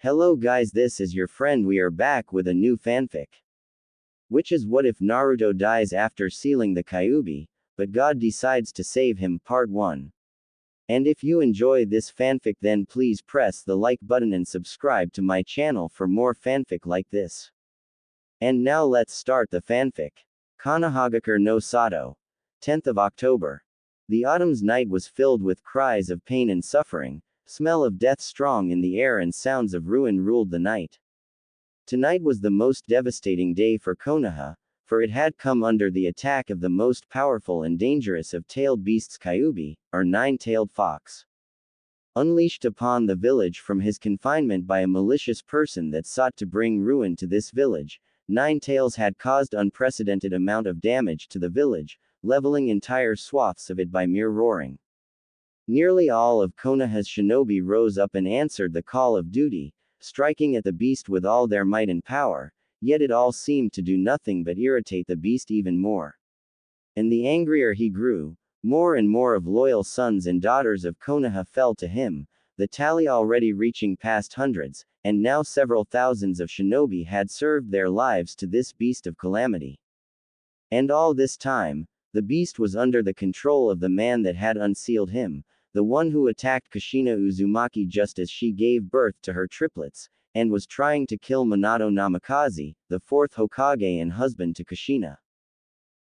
Hello guys, this is your friend. We are back with a new fanfic. Which is what if Naruto dies after sealing the Kyuubi, but God decides to save him, part 1. And if you enjoy this fanfic, then please press the like button and subscribe to my channel for more fanfic like this. And now let's start the fanfic. Konohagakure no Sato. 10th of October. The autumn's night was filled with cries of pain and suffering. Smell of death strong in the air and sounds of ruin ruled the night. Tonight was the most devastating day for Konoha, for it had come under the attack of the most powerful and dangerous of tailed beasts, Kyuubi, or nine-tailed fox. Unleashed upon the village from his confinement by a malicious person that sought to bring ruin to this village, Nine Tails had caused unprecedented amount of damage to the village, leveling entire swaths of it by mere roaring. Nearly all of Konoha's shinobi rose up and answered the call of duty, striking at the beast with all their might and power, yet it all seemed to do nothing but irritate the beast even more. And the angrier he grew, more and more of loyal sons and daughters of Konoha fell to him, the tally already reaching past hundreds, and now several thousands of shinobi had served their lives to this beast of calamity. And all this time, the beast was under the control of the man that had unsealed him, the one who attacked Kushina Uzumaki just as she gave birth to her triplets, and was trying to kill Minato Namikaze, the fourth Hokage and husband to Kushina.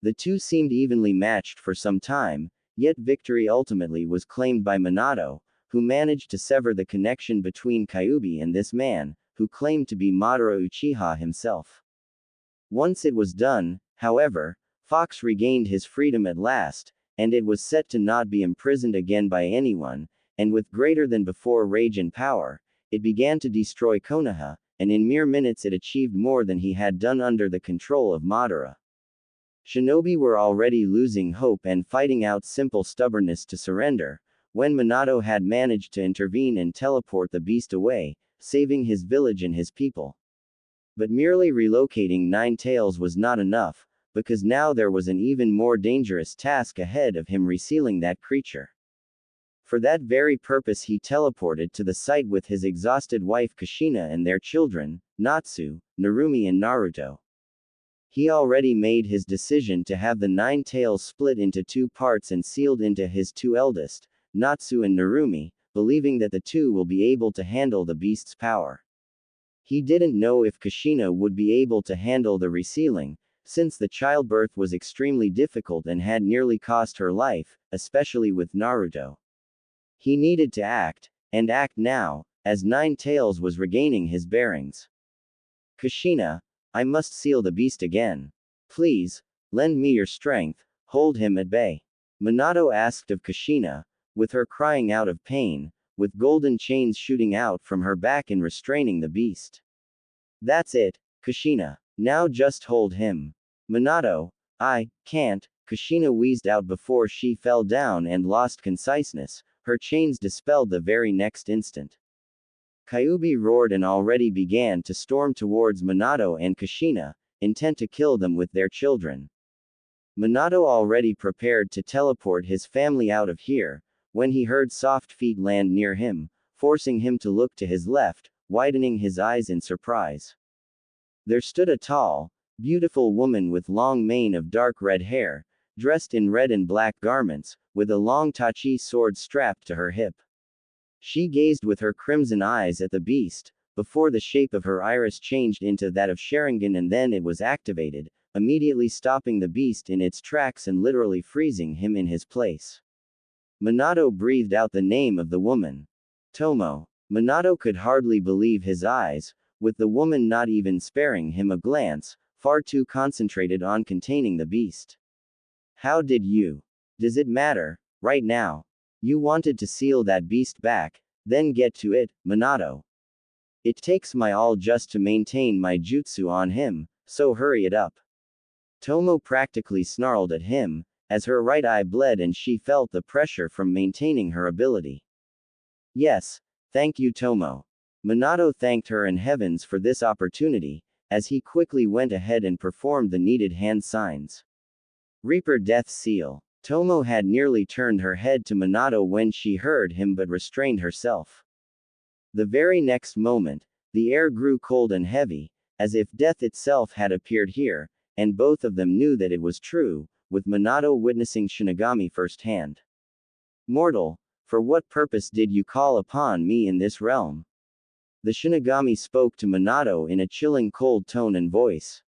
The two seemed evenly matched for some time, yet victory ultimately was claimed by Minato, who managed to sever the connection between Kyuubi and this man, who claimed to be Madara Uchiha himself. Once it was done, however, Fox regained his freedom at last, and it was set to not be imprisoned again by anyone, and with greater than before rage and power, it began to destroy Konoha, and in mere minutes it achieved more than he had done under the control of Madara. Shinobi were already losing hope and fighting out simple stubbornness to surrender, when Minato had managed to intervene and teleport the beast away, saving his village and his people. But merely relocating Nine Tails was not enough, because now there was an even more dangerous task ahead of him: resealing that creature. For that very purpose he teleported to the site with his exhausted wife Kushina and their children, Natsu, Narumi and Naruto. He already made his decision to have the Nine Tails split into two parts and sealed into his two eldest, Natsu and Narumi, believing that the two will be able to handle the beast's power. He didn't know if Kushina would be able to handle the resealing, since the childbirth was extremely difficult and had nearly cost her life, especially with Naruto. He needed to act, and act now, as Nine Tails was regaining his bearings. Kushina, I must seal the beast again. Please, lend me your strength, hold him at bay. Minato asked of Kushina, with her crying out of pain, with golden chains shooting out from her back and restraining the beast. That's it, Kushina. Now just hold him. Minato, I can't, Kushina wheezed out before she fell down and lost conciseness, her chains dispelled the very next instant. Kyuubi roared and already began to storm towards Minato and Kushina, intent to kill them with their children. Minato already prepared to teleport his family out of here, when he heard soft feet land near him, forcing him to look to his left, widening his eyes in surprise. There stood a tall, beautiful woman with long mane of dark red hair, dressed in red and black garments, with a long tachi sword strapped to her hip. She gazed with her crimson eyes at the beast, before the shape of her iris changed into that of Sharingan and then it was activated, immediately stopping the beast in its tracks and literally freezing him in his place. Minato breathed out the name of the woman. Tomo. Minato could hardly believe his eyes, with the woman not even sparing him a glance, far too concentrated on containing the beast. How did you? Does it matter, right now? You wanted to seal that beast back, then get to it, Minato. It takes my all just to maintain my jutsu on him, so hurry it up. Tomo practically snarled at him, as her right eye bled and she felt the pressure from maintaining her ability. Yes, thank you Tomo. Minato thanked her and heavens for this opportunity, as he quickly went ahead and performed the needed hand signs. Reaper Death Seal. Tomo had nearly turned her head to Minato when she heard him but restrained herself. The very next moment, The air grew cold and heavy, as if death itself had appeared here, and both of them knew that it was true, with Minato witnessing Shinigami firsthand. Mortal, for what purpose did you call upon me in this realm? The Shinigami spoke to Minato in a chilling cold tone and voice.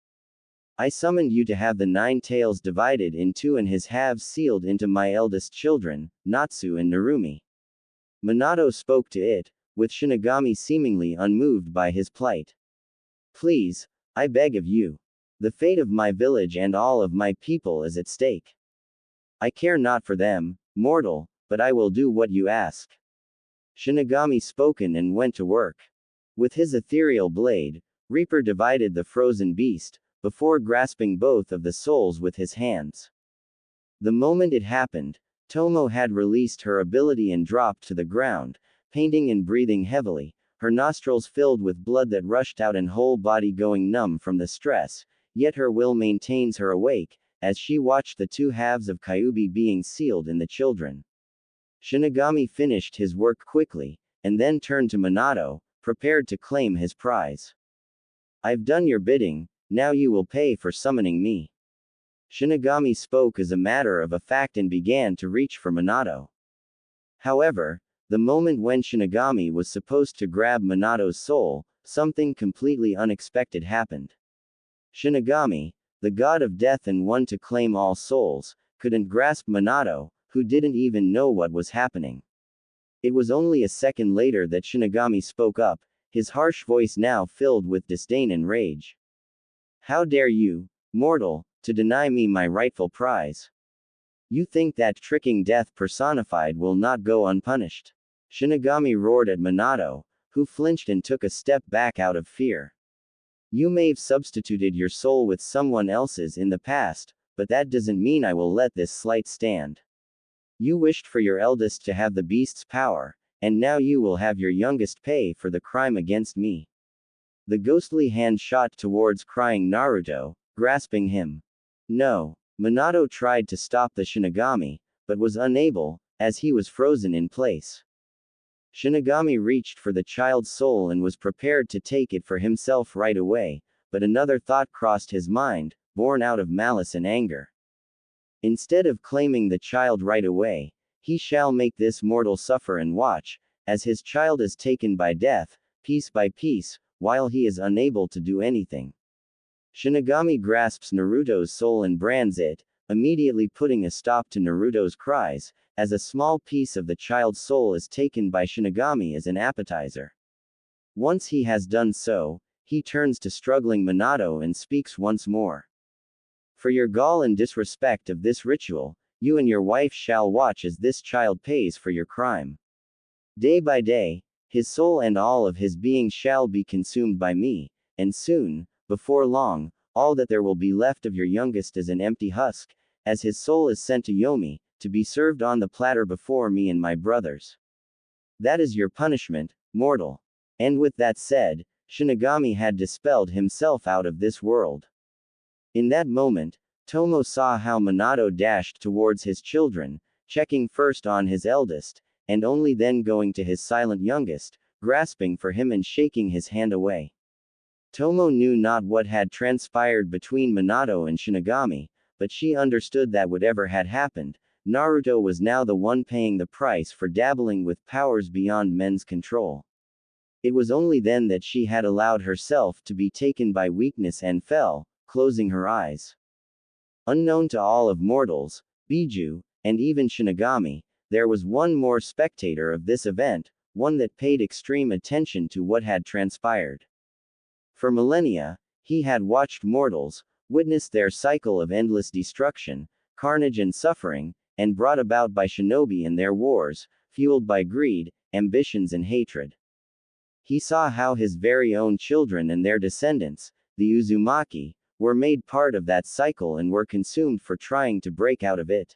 I summoned you to have the 9 tails divided in 2 and his halves sealed into my eldest children, Natsu and Narumi. Minato spoke to it, with Shinigami seemingly unmoved by his plight. Please, I beg of you. The fate of my village and all of my people is at stake. I care not for them, mortal, but I will do what you ask. Shinigami spoken and went to work. With his ethereal blade, Reaper divided the frozen beast, before grasping both of the souls with his hands. The moment it happened, Tomo had released her ability and dropped to the ground, panting and breathing heavily, her nostrils filled with blood that rushed out and whole body going numb from the stress, yet her will maintains her awake, as she watched the 2 halves of Kyuubi being sealed in the children. Shinigami finished his work quickly, and then turned to Minato, prepared to claim his prize. I've done your bidding, now you will pay for summoning me. Shinigami spoke as a matter of a fact and began to reach for Minato. However, the moment when Shinigami was supposed to grab Minato's soul, something completely unexpected happened. Shinigami, the god of death and one to claim all souls, couldn't grasp Minato, who didn't even know what was happening. It was only a second later that Shinigami spoke up, his harsh voice now filled with disdain and rage. How dare you, mortal, to deny me my rightful prize? You think that tricking death personified will not go unpunished? Shinigami roared at Minato, who flinched and took a step back out of fear. You may have substituted your soul with someone else's in the past, but that doesn't mean I will let this slight stand. You wished for your eldest to have the beast's power, and now you will have your youngest pay for the crime against me. The ghostly hand shot towards crying Naruto, grasping him. No. Minato tried to stop the Shinigami, but was unable, as he was frozen in place. Shinigami reached for the child's soul and was prepared to take it for himself right away, but another thought crossed his mind, born out of malice and anger. Instead of claiming the child right away, he shall make this mortal suffer and watch, as his child is taken by death, piece by piece, while he is unable to do anything. Shinigami grasps Naruto's soul and brands it, immediately putting a stop to Naruto's cries, as a small piece of the child's soul is taken by Shinigami as an appetizer. Once he has done so, he turns to struggling Minato and speaks once more. For your gall and disrespect of this ritual, you and your wife shall watch as this child pays for your crime. Day by day, his soul and all of his being shall be consumed by me, and soon, before long, all that there will be left of your youngest is an empty husk, as his soul is sent to Yomi, to be served on the platter before me and my brothers. That is your punishment, mortal. And with that said, Shinigami had dispelled himself out of this world. In that moment, Tomo saw how Minato dashed towards his children, checking first on his eldest, and only then going to his silent youngest, grasping for him and shaking his hand away. Tomo knew not what had transpired between Minato and Shinigami, but she understood that whatever had happened, Naruto was now the one paying the price for dabbling with powers beyond men's control. It was only then that she had allowed herself to be taken by weakness and fell, closing her eyes. Unknown to all of mortals, Biju, and even Shinigami, there was one more spectator of this event, one that paid extreme attention to what had transpired. For millennia, he had watched mortals, witness their cycle of endless destruction, carnage and suffering, and brought about by shinobi and their wars, fueled by greed, ambitions and hatred. He saw how his very own children and their descendants, the Uzumaki, were made part of that cycle and were consumed for trying to break out of it.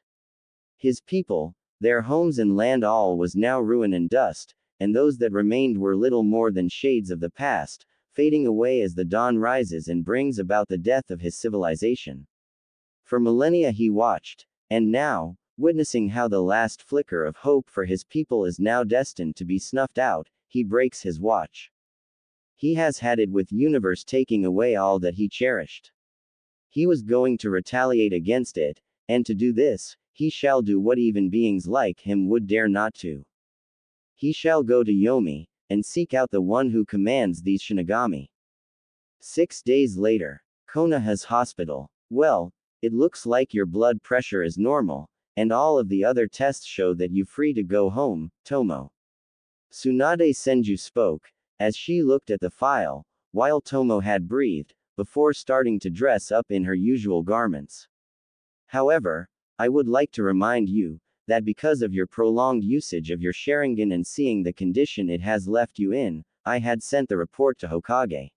His people, their homes and land, all was now ruin and dust, and those that remained were little more than shades of the past, fading away as the dawn rises and brings about the death of his civilization. For millennia he watched, and now, witnessing how the last flicker of hope for his people is now destined to be snuffed out, he breaks his watch. He has had it with universe taking away all that he cherished. He was going to retaliate against it, and to do this, he shall do what even beings like him would dare not to. He shall go to Yomi, and seek out the one who commands these Shinigami. 6 days later. Konoha's hospital. Well, it looks like your blood pressure is normal, and all of the other tests show that you're free to go home, Tomo. Tsunade Senju spoke, as she looked at the file, while Tomo had breathed, before starting to dress up in her usual garments. However, I would like to remind you, that because of your prolonged usage of your Sharingan and seeing the condition it has left you in, I had sent the report to Hokage.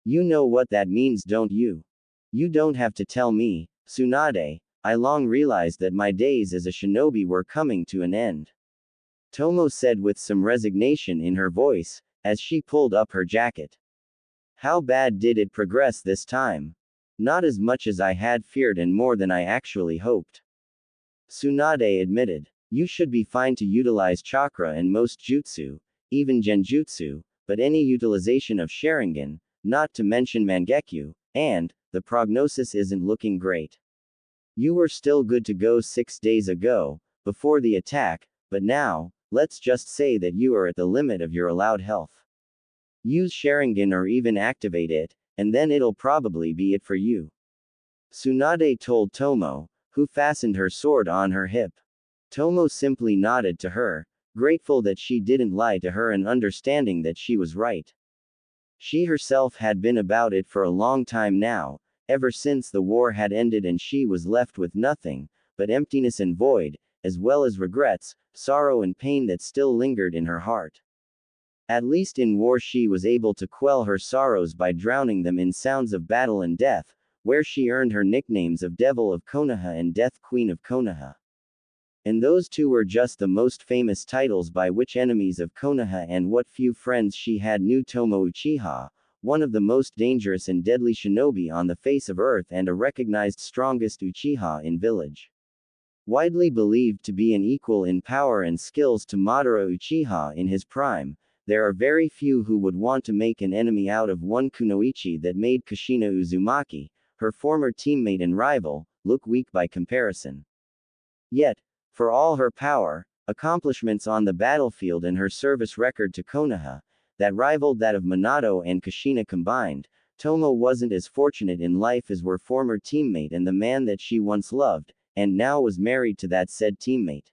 You know what that means, don't you? You don't have to tell me, Tsunade. I long realized that my days as a shinobi were coming to an end. Tomo said with some resignation in her voice, as she pulled up her jacket. How bad did it progress this time? Not as much as I had feared and more than I actually hoped. Tsunade admitted. You should be fine to utilize chakra and most jutsu, even genjutsu, but any utilization of Sharingan, not to mention Mangekyu, and the prognosis isn't looking great. You were still good to go 6 days ago, before the attack, but now, let's just say that you are at the limit of your allowed health. Use Sharingan or even activate it, and then it'll probably be it for you. Tsunade told Tomo, who fastened her sword on her hip. Tomo simply nodded to her, grateful that she didn't lie to her and understanding that she was right. She herself had been about it for a long time now, ever since the war had ended and she was left with nothing but emptiness and void, as well as regrets, sorrow and pain that still lingered in her heart. At least in war she was able to quell her sorrows by drowning them in sounds of battle and death, where she earned her nicknames of Devil of Konoha and Death Queen of Konoha. And those two were just the most famous titles by which enemies of Konoha and what few friends she had knew Tomo Uchiha, one of the most dangerous and deadly shinobi on the face of earth and a recognized strongest Uchiha in village. Widely believed to be an equal in power and skills to Madara Uchiha in his prime, there are very few who would want to make an enemy out of one kunoichi that made Kushina Uzumaki, her former teammate and rival, look weak by comparison. Yet, for all her power, accomplishments on the battlefield and her service record to Konoha, that rivaled that of Minato and Kushina combined, Tomo wasn't as fortunate in life as were former teammate and the man that she once loved, and now was married to that said teammate.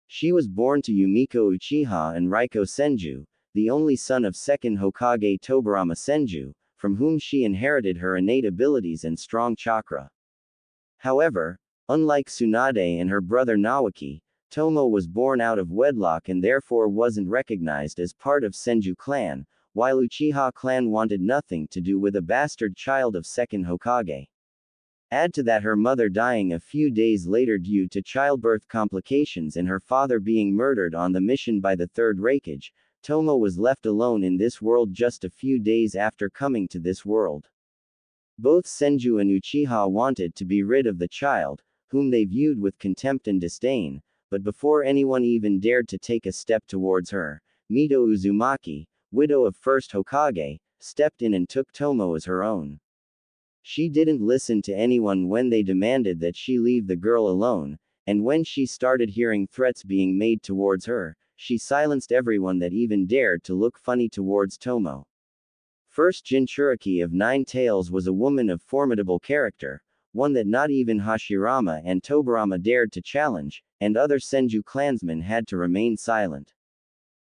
She was born to Yumiko Uchiha and Raiko Senju, the only son of second Hokage Tobirama Senju, from whom she inherited her innate abilities and strong chakra. However, unlike Tsunade and her brother Nawaki, Tomo was born out of wedlock and therefore wasn't recognized as part of Senju clan, while Uchiha clan wanted nothing to do with a bastard child of second Hokage. Add to that her mother dying a few days later due to childbirth complications and her father being murdered on the mission by the Third Reikage, Tomo was left alone in this world just a few days after coming to this world. Both Senju and Uchiha wanted to be rid of the child, whom they viewed with contempt and disdain, but before anyone even dared to take a step towards her, Mito Uzumaki, widow of first Hokage, stepped in and took Tomo as her own. She didn't listen to anyone when they demanded that she leave the girl alone, and when she started hearing threats being made towards her, she silenced everyone that even dared to look funny towards Tomo. First Jinchuriki of Nine Tails was a woman of formidable character, one that not even Hashirama and Tobirama dared to challenge, and other Senju clansmen had to remain silent.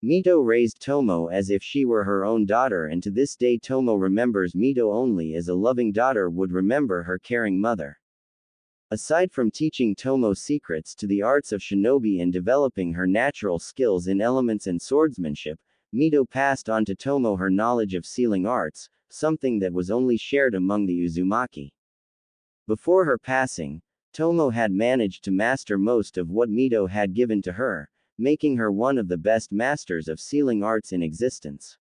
Mito raised Tomo as if she were her own daughter, and to this day Tomo remembers Mito only as a loving daughter would remember her caring mother. Aside from teaching Tomo secrets to the arts of shinobi and developing her natural skills in elements and swordsmanship, Mito passed on to Tomo her knowledge of sealing arts, something that was only shared among the Uzumaki. Before her passing, Tomo had managed to master most of what Mito had given to her, making her one of the best masters of sealing arts in existence.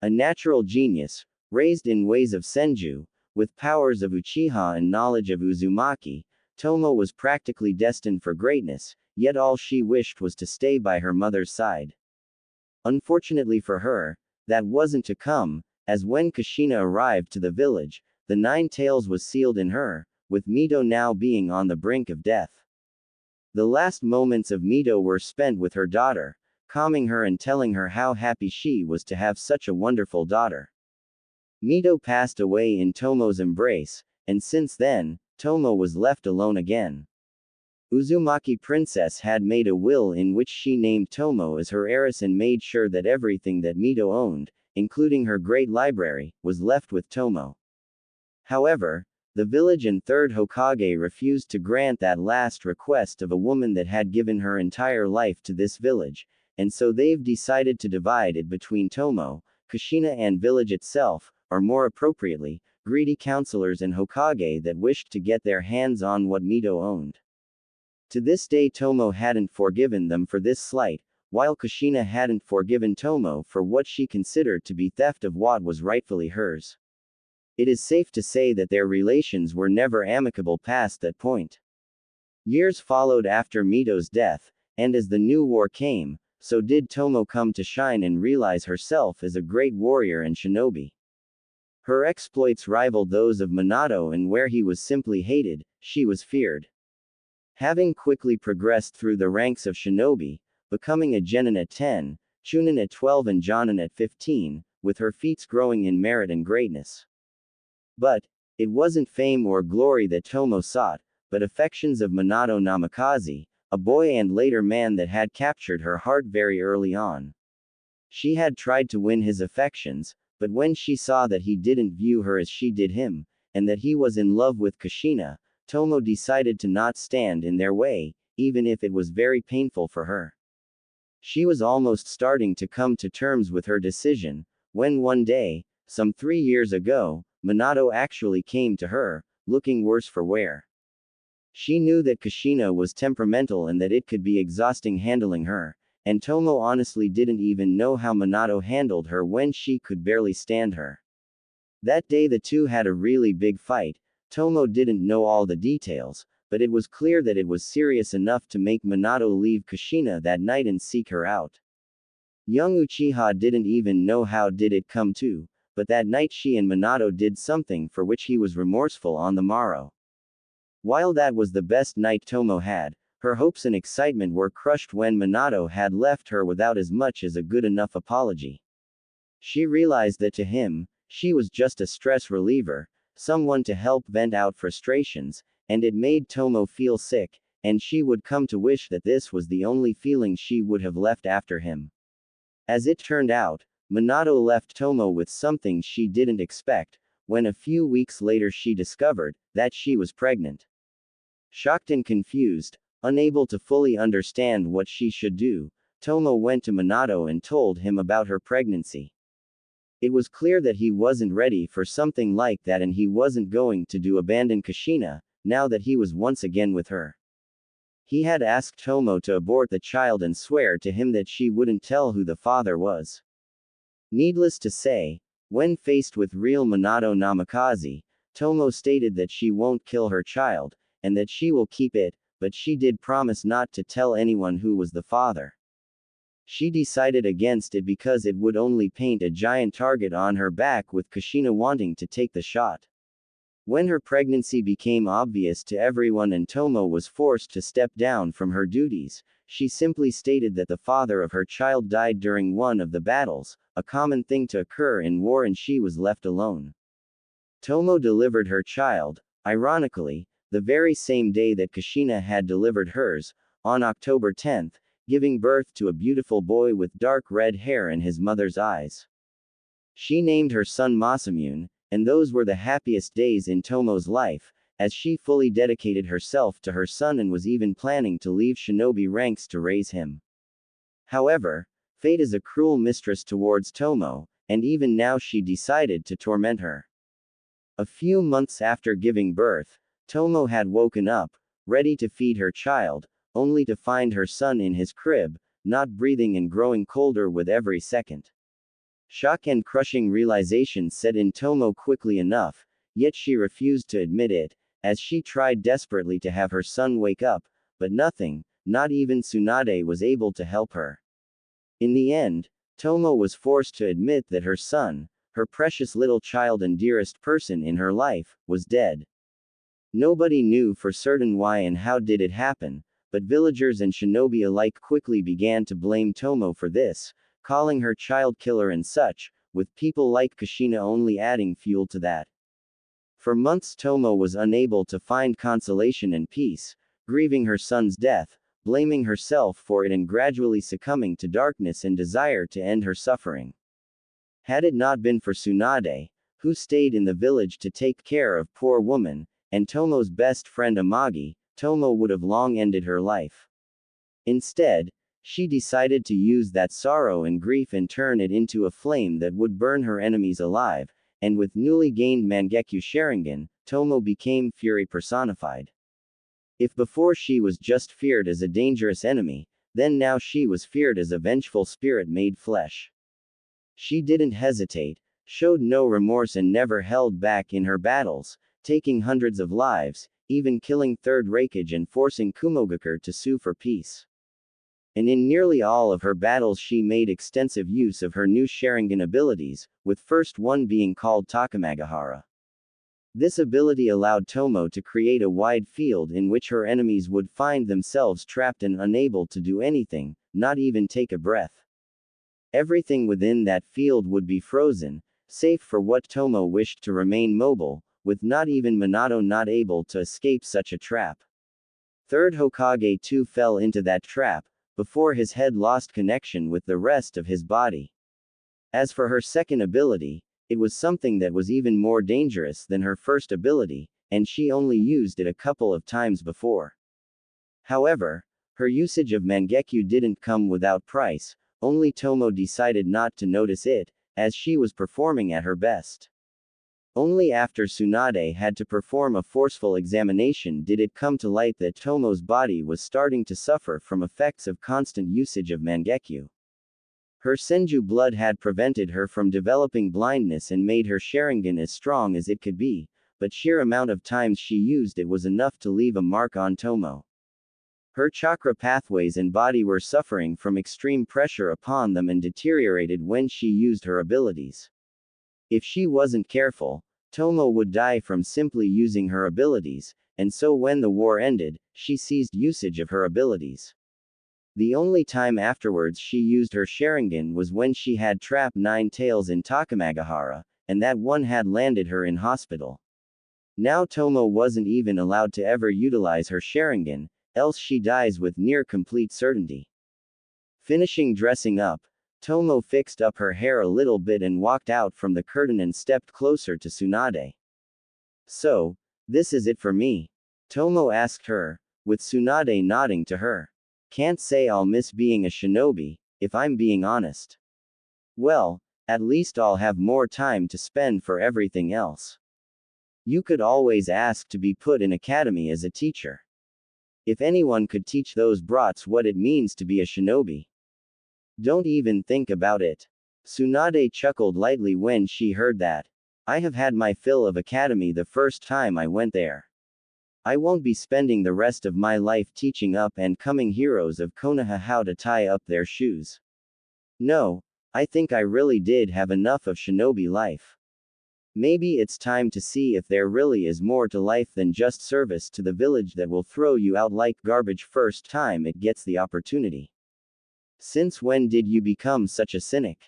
A natural genius, raised in ways of Senju, with powers of Uchiha and knowledge of Uzumaki, Tomo was practically destined for greatness, yet all she wished was to stay by her mother's side. Unfortunately for her, that wasn't to come, as when Kushina arrived to the village, the Nine Tails was sealed in her, with Mito now being on the brink of death. The last moments of Mito were spent with her daughter, calming her and telling her how happy she was to have such a wonderful daughter. Mito passed away in Tomo's embrace, and since then, Tomo was left alone again. Uzumaki Princess had made a will in which she named Tomo as her heiress and made sure that everything that Mito owned, including her great library, was left with Tomo. However, the village and third Hokage refused to grant that last request of a woman that had given her entire life to this village, and so they've decided to divide it between Tomo, Kushina and village itself, or more appropriately, greedy counselors and Hokage that wished to get their hands on what Mito owned. To this day Tomo hadn't forgiven them for this slight, while Kushina hadn't forgiven Tomo for what she considered to be theft of what was rightfully hers. It is safe to say that their relations were never amicable past that point. Years followed after Mito's death, and as the new war came, so did Tomo come to shine and realize herself as a great warrior and shinobi. Her exploits rivaled those of Minato, and where he was simply hated, she was feared. Having quickly progressed through the ranks of shinobi, becoming a genin at 10, chunin at 12 and jonin at 15, with her feats growing in merit and greatness. But it wasn't fame or glory that Tomo sought, but affections of Minato Namikaze, a boy and later man that had captured her heart very early on. She had tried to win his affections, but when she saw that he didn't view her as she did him, and that he was in love with Kushina, Tomo decided to not stand in their way, even if it was very painful for her. She was almost starting to come to terms with her decision, when one day, some 3 years ago, Minato actually came to her, looking worse for wear. She knew that Kushina was temperamental and that it could be exhausting handling her, and Tomo honestly didn't even know how Minato handled her when she could barely stand her. That day the two had a really big fight. Tomo didn't know all the details, but it was clear that it was serious enough to make Minato leave Kushina that night and seek her out. Young Uchiha didn't even know how did it come to, but that night she and Minato did something for which he was remorseful on the morrow. While that was the best night Tomo had, her hopes and excitement were crushed when Minato had left her without as much as a good enough apology. She realized that to him, she was just a stress reliever, someone to help vent out frustrations, and it made Tomo feel sick, and she would come to wish that this was the only feeling she would have left after him. As it turned out, Minato left Tomo with something she didn't expect, when a few weeks later she discovered that she was pregnant. Shocked and confused, unable to fully understand what she should do, Tomo went to Minato and told him about her pregnancy. It was clear that he wasn't ready for something like that, and he wasn't going to abandon Kushina, now that he was once again with her. He had asked Tomo to abort the child and swear to him that she wouldn't tell who the father was. Needless to say, when faced with real Minato Namikaze, Tomo stated that she won't kill her child, and that she will keep it, but she did promise not to tell anyone who was the father. She decided against it because it would only paint a giant target on her back, with Kushina wanting to take the shot. When her pregnancy became obvious to everyone and Tomo was forced to step down from her duties, she simply stated that the father of her child died during one of the battles, a common thing to occur in war, and she was left alone. Tomo delivered her child, ironically, the very same day that Kushina had delivered hers, on October 10th, giving birth to a beautiful boy with dark red hair and his mother's eyes. She named her son Masamune, and those were the happiest days in Tomo's life, as she fully dedicated herself to her son and was even planning to leave shinobi ranks to raise him. However, fate is a cruel mistress towards Tomo, and even now she decided to torment her. A few months after giving birth, Tomo had woken up, ready to feed her child, only to find her son in his crib, not breathing and growing colder with every second. Shock and crushing realization set in Tomo quickly enough, yet she refused to admit it, as she tried desperately to have her son wake up, but nothing, not even Tsunade, was able to help her. In the end, Tomo was forced to admit that her son, her precious little child and dearest person in her life, was dead. Nobody knew for certain why and how did it happen, but villagers and shinobi alike quickly began to blame Tomo for this, calling her child killer and such, with people like Kushina only adding fuel to that. For months Tomo was unable to find consolation and peace, grieving her son's death, blaming herself for it and gradually succumbing to darkness and desire to end her suffering. Had it not been for Tsunade, who stayed in the village to take care of poor woman, and Tomo's best friend Amagi, Tomo would have long ended her life. Instead, she decided to use that sorrow and grief and turn it into a flame that would burn her enemies alive, and with newly gained Mangekyo Sharingan, Tomo became fury personified. If before she was just feared as a dangerous enemy, then now she was feared as a vengeful spirit made flesh. She didn't hesitate, showed no remorse and never held back in her battles, taking hundreds of lives, even killing Third Raikage and forcing Kumogakure to sue for peace. And in nearly all of her battles she made extensive use of her new Sharingan abilities, with first one being called Takamagahara. This ability allowed Tomo to create a wide field in which her enemies would find themselves trapped and unable to do anything, not even take a breath. Everything within that field would be frozen, safe for what Tomo wished to remain mobile, with not even Minato not able to escape such a trap. Third Hokage too fell into that trap, before his head lost connection with the rest of his body. As for her second ability, it was something that was even more dangerous than her first ability, and she only used it a couple of times before. However, her usage of Mangekyo didn't come without price, only Tomo decided not to notice it, as she was performing at her best. Only after Tsunade had to perform a forceful examination did it come to light that Tomo's body was starting to suffer from effects of constant usage of Mangekyo. Her Senju blood had prevented her from developing blindness and made her Sharingan as strong as it could be, but sheer amount of times she used it was enough to leave a mark on Tomo. Her chakra pathways and body were suffering from extreme pressure upon them and deteriorated when she used her abilities. If she wasn't careful, Tomo would die from simply using her abilities, and so when the war ended, she ceased usage of her abilities. The only time afterwards she used her Sharingan was when she had trapped 9 tails in Takamagahara, and that one had landed her in hospital. Now Tomo wasn't even allowed to ever utilize her Sharingan, else she dies with near complete certainty. Finishing dressing up, Tomo fixed up her hair a little bit and walked out from the curtain and stepped closer to Tsunade. So, this is it for me? Tomo asked her, with Tsunade nodding to her. Can't say I'll miss being a shinobi, if I'm being honest. Well, at least I'll have more time to spend for everything else. You could always ask to be put in academy as a teacher. If anyone could teach those brats what it means to be a shinobi. Don't even think about it. Tsunade chuckled lightly when she heard that. I have had my fill of academy the first time I went there. I won't be spending the rest of my life teaching up and coming heroes of Konoha how to tie up their shoes. No, I think I really did have enough of shinobi life. Maybe it's time to see if there really is more to life than just service to the village that will throw you out like garbage first time it gets the opportunity. Since when did you become such a cynic?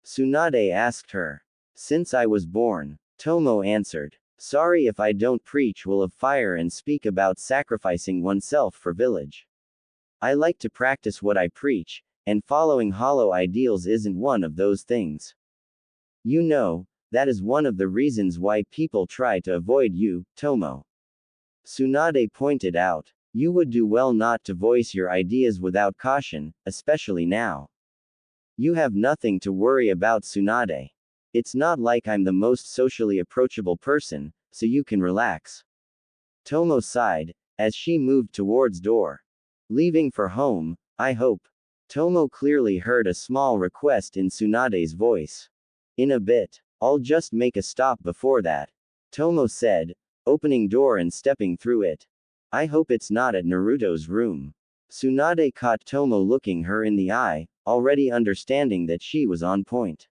Tsunade asked her. Since I was born, Tomo answered. Sorry if I don't preach will of fire and speak about sacrificing oneself for village. I like to practice what I preach, and following hollow ideals isn't one of those things. You know, that is one of the reasons why people try to avoid you, Tomo. Tsunade pointed out. You would do well not to voice your ideas without caution, especially now. You have nothing to worry about, Tsunade. It's not like I'm the most socially approachable person, so you can relax. Tomo sighed, as she moved towards door. Leaving for home, I hope. Tomo clearly heard a small request in Tsunade's voice. In a bit. I'll just make a stop before that. Tomo said, opening door and stepping through it. I hope it's not at Naruto's room. Tsunade caught Tomo looking her in the eye, already understanding that she was on point.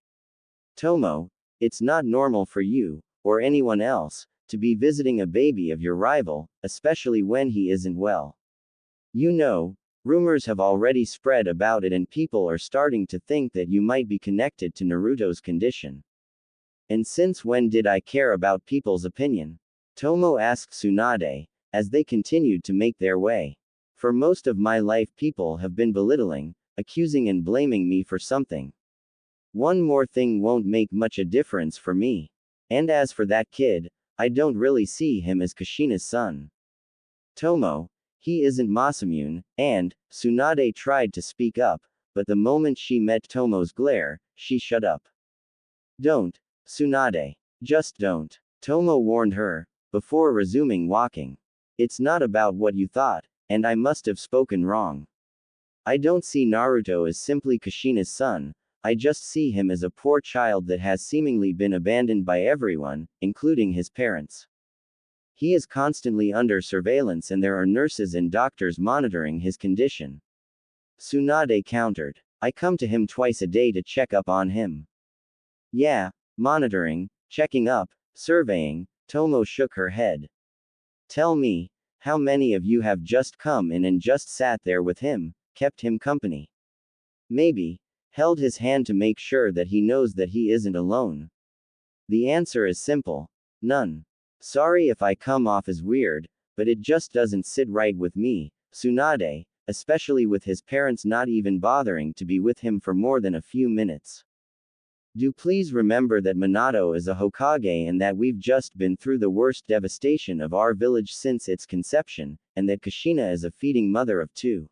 Tomo, it's not normal for you, or anyone else, to be visiting a baby of your rival, especially when he isn't well. You know, rumors have already spread about it and people are starting to think that you might be connected to Naruto's condition. And since when did I care about people's opinion? Tomo asked Tsunade, as they continued to make their way. For most of my life people have been belittling, accusing and blaming me for something. One more thing won't make much a difference for me. And as for that kid, I don't really see him as Kushina's son. Tomo, he isn't Masamune, and, Tsunade tried to speak up, but the moment she met Tomo's glare, she shut up. Don't, Tsunade. Just don't. Tomo warned her, before resuming walking. It's not about what you thought, and I must have spoken wrong. I don't see Naruto as simply Kushina's son, I just see him as a poor child that has seemingly been abandoned by everyone, including his parents. He is constantly under surveillance and there are nurses and doctors monitoring his condition. Tsunade countered. I come to him twice a day to check up on him. Yeah, monitoring, checking up, surveying, Tomo shook her head. Tell me, how many of you have just come in and just sat there with him, kept him company? Maybe, held his hand to make sure that he knows that he isn't alone. The answer is simple. None. Sorry if I come off as weird, but it just doesn't sit right with me, Tsunade, especially with his parents not even bothering to be with him for more than a few minutes. Do please remember that Minato is a Hokage and that we've just been through the worst devastation of our village since its conception, and that Kushina is a feeding mother of 2.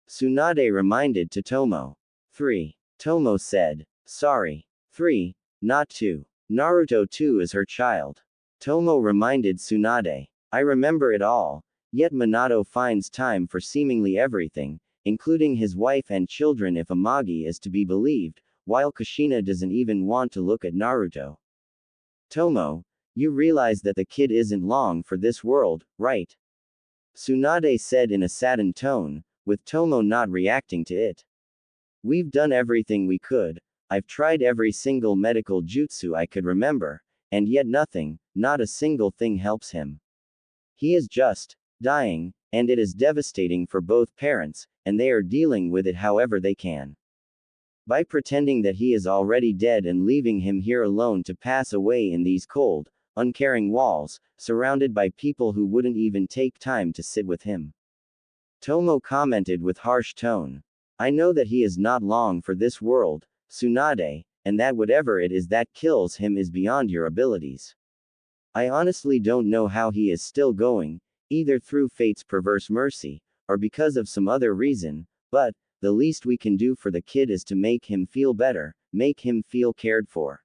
Tsunade reminded to Tomo. 3. Tomo said. Sorry. 3, not 2. Naruto too is her child. Tomo reminded Tsunade. I remember it all, yet Minato finds time for seemingly everything, including his wife and children if Amagi is to be believed, while Kushina doesn't even want to look at Naruto. Tomo, you realize that the kid isn't long for this world, right? Tsunade said in a saddened tone, with Tomo not reacting to it. We've done everything we could, I've tried every single medical jutsu I could remember, and yet nothing, not a single thing helps him. He is just dying, and it is devastating for both parents, and they are dealing with it however they can. By pretending that he is already dead and leaving him here alone to pass away in these cold, uncaring walls, surrounded by people who wouldn't even take time to sit with him. Tomo commented with harsh tone. I know that he is not long for this world, Tsunade, and that whatever it is that kills him is beyond your abilities. I honestly don't know how he is still going, either through fate's perverse mercy, or because of some other reason, but, the least we can do for the kid is to make him feel better, make him feel cared for.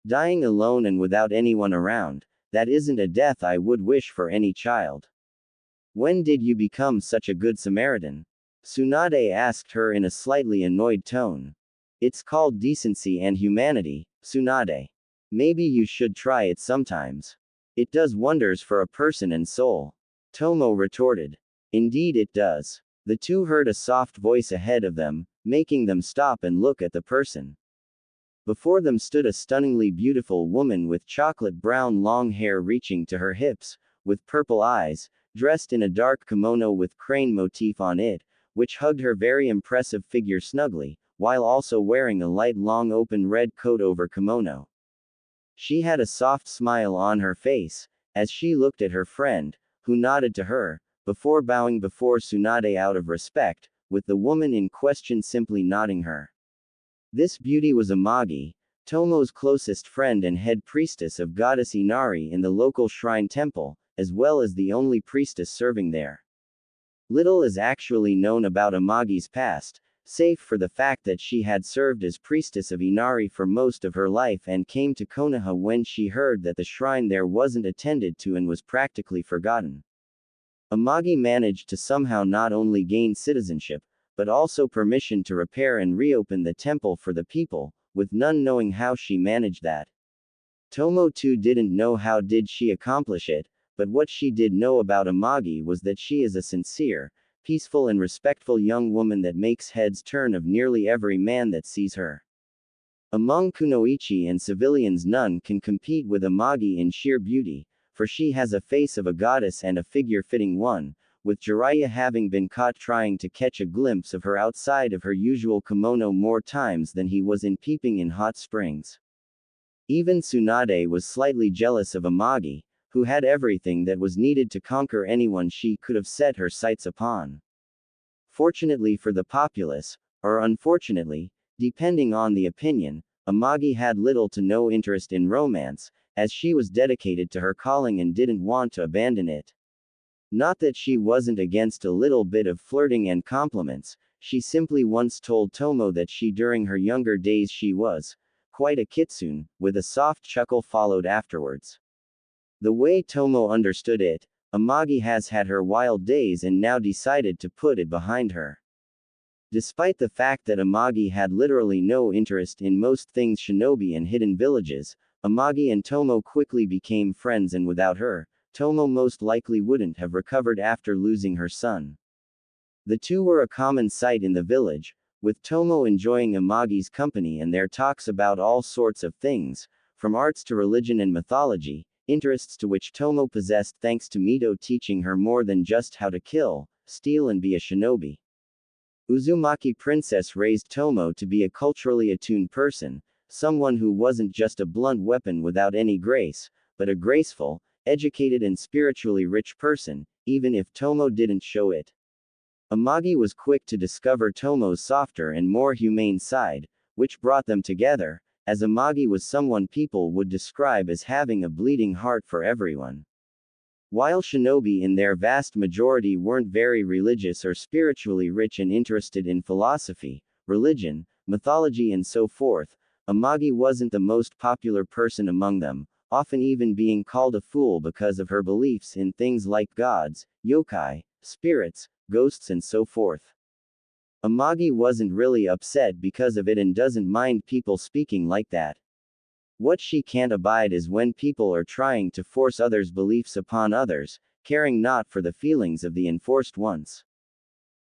Dying alone and without anyone around, that isn't a death I would wish for any child. When did you become such a good Samaritan? Tsunade asked her in a slightly annoyed tone. It's called decency and humanity, Tsunade. Maybe you should try it sometimes. It does wonders for a person and soul. Tomo retorted. Indeed it does. The two heard a soft voice ahead of them, making them stop and look at the person. Before them stood a stunningly beautiful woman with chocolate brown long hair reaching to her hips, with purple eyes, dressed in a dark kimono with crane motif on it, which hugged her very impressive figure snugly, while also wearing a light long open red coat over kimono. She had a soft smile on her face, as she looked at her friend, who nodded to her, before bowing before Tsunade out of respect, with the woman in question simply nodding her. This beauty was Amagi, Tomo's closest friend and head priestess of goddess Inari in the local shrine temple, as well as the only priestess serving there. Little is actually known about Amagi's past, save for the fact that she had served as priestess of Inari for most of her life and came to Konoha when she heard that the shrine there wasn't attended to and was practically forgotten. Amagi managed to somehow not only gain citizenship, but also permission to repair and reopen the temple for the people, with none knowing how she managed that. Tomo too didn't know how did she accomplish it, but what she did know about Amagi was that she is a sincere, peaceful and respectful young woman that makes heads turn of nearly every man that sees her. Among kunoichi and civilians, none can compete with Amagi in sheer beauty, for she has a face of a goddess and a figure-fitting one, with Jiraiya having been caught trying to catch a glimpse of her outside of her usual kimono more times than he was in peeping in hot springs. Even Tsunade was slightly jealous of Amagi, who had everything that was needed to conquer anyone she could have set her sights upon. Fortunately for the populace, or unfortunately, depending on the opinion, Amagi had little to no interest in romance, as she was dedicated to her calling and didn't want to abandon it. Not that she wasn't against a little bit of flirting and compliments, she simply once told Tomo that during her younger days she was quite a kitsune, with a soft chuckle followed afterwards. The way Tomo understood it, Amagi has had her wild days and now decided to put it behind her. Despite the fact that Amagi had literally no interest in most things shinobi and hidden villages, Amagi and Tomo quickly became friends, and without her, Tomo most likely wouldn't have recovered after losing her son. The two were a common sight in the village, with Tomo enjoying Amagi's company and their talks about all sorts of things, from arts to religion and mythology, interests to which Tomo possessed thanks to Mito teaching her more than just how to kill, steal and be a shinobi. Uzumaki Princess raised Tomo to be a culturally attuned person, someone who wasn't just a blunt weapon without any grace, but a graceful, educated and spiritually rich person, even if Tomo didn't show it. Amagi was quick to discover Tomo's softer and more humane side, which brought them together, as Amagi was someone people would describe as having a bleeding heart for everyone. While shinobi in their vast majority weren't very religious or spiritually rich and interested in philosophy, religion, mythology and so forth, Amagi wasn't the most popular person among them, often even being called a fool because of her beliefs in things like gods, yokai, spirits, ghosts and so forth. Amagi wasn't really upset because of it and doesn't mind people speaking like that. What she can't abide is when people are trying to force others' beliefs upon others, caring not for the feelings of the enforced ones.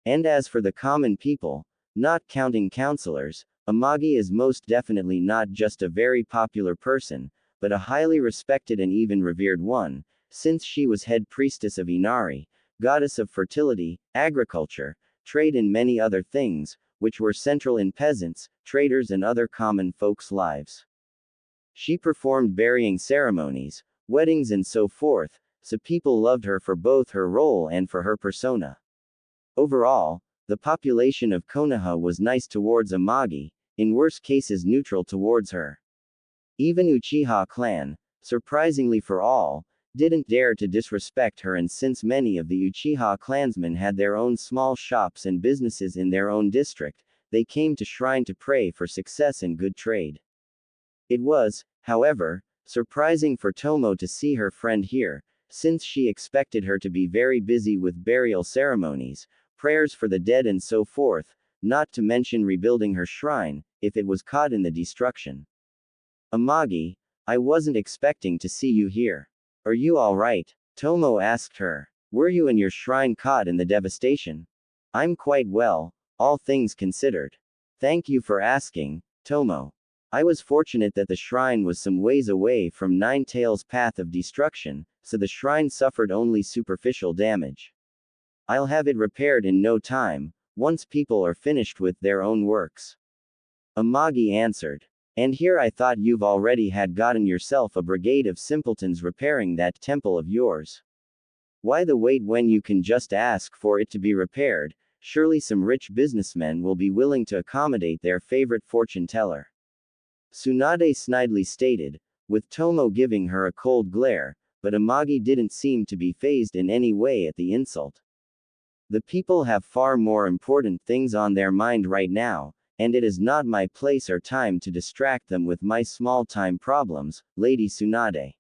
And as for the common people, not counting counselors, Amagi is most definitely not just a very popular person, but a highly respected and even revered one, since she was head priestess of Inari, goddess of fertility, agriculture, trade and many other things, which were central in peasants, traders and other common folks' lives. She performed burying ceremonies, weddings and so forth, so people loved her for both her role and for her persona. Overall, the population of Konoha was nice towards Amagi, in worse cases neutral towards her. Even Uchiha clan, surprisingly for all, didn't dare to disrespect her, and since many of the Uchiha clansmen had their own small shops and businesses in their own district, they came to shrine to pray for success and good trade. It was, however, surprising for Tomo to see her friend here, since she expected her to be very busy with burial ceremonies, prayers for the dead and so forth, not to mention rebuilding her shrine, if it was caught in the destruction. Amagi, I wasn't expecting to see you here. Are you alright? Tomo asked her. Were you and your shrine caught in the devastation? I'm quite well, all things considered. Thank you for asking, Tomo. I was fortunate that the shrine was some ways away from Nine Tails' path of destruction, so the shrine suffered only superficial damage. I'll have it repaired in no time, once people are finished with their own works. Amagi answered. And here I thought you've already had gotten yourself a brigade of simpletons repairing that temple of yours. Why the wait when you can just ask for it to be repaired? Surely some rich businessmen will be willing to accommodate their favorite fortune teller. Tsunade snidely stated, with Tomo giving her a cold glare, but Amagi didn't seem to be fazed in any way at the insult. The people have far more important things on their mind right now, and it is not my place or time to distract them with my small-time problems, Lady Tsunade.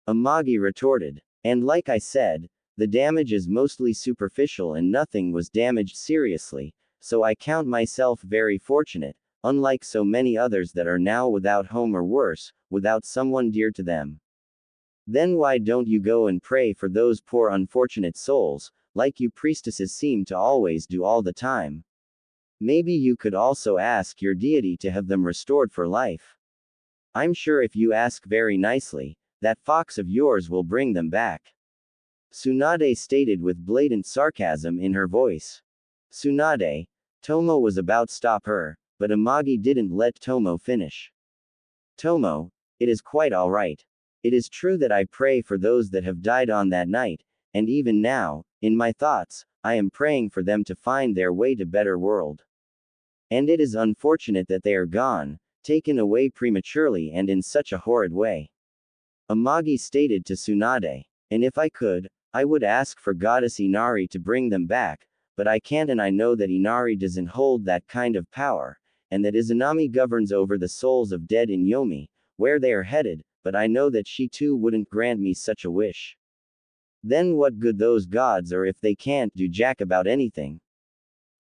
Amagi retorted. And like I said, the damage is mostly superficial and nothing was damaged seriously, so I count myself very fortunate, unlike so many others that are now without home or worse, without someone dear to them. Then why don't you go and pray for those poor unfortunate souls, like you priestesses seem to always do all the time. Maybe you could also ask your deity to have them restored for life. I'm sure if you ask very nicely, that fox of yours will bring them back. Tsunade stated with blatant sarcasm in her voice. Tsunade, Tomo was about to stop her, but Amagi didn't let Tomo finish. Tomo, it is quite alright. It is true that I pray for those that have died on that night, and even now, in my thoughts, I am praying for them to find their way to better world. And it is unfortunate that they are gone, taken away prematurely and in such a horrid way. Amagi stated to Tsunade, and if I could, I would ask for Goddess Inari to bring them back, but I can't, and I know that Inari doesn't hold that kind of power, and that Izanami governs over the souls of dead in Yomi, where they are headed, but I know that she too wouldn't grant me such a wish. Then what good those gods are if they can't do jack about anything?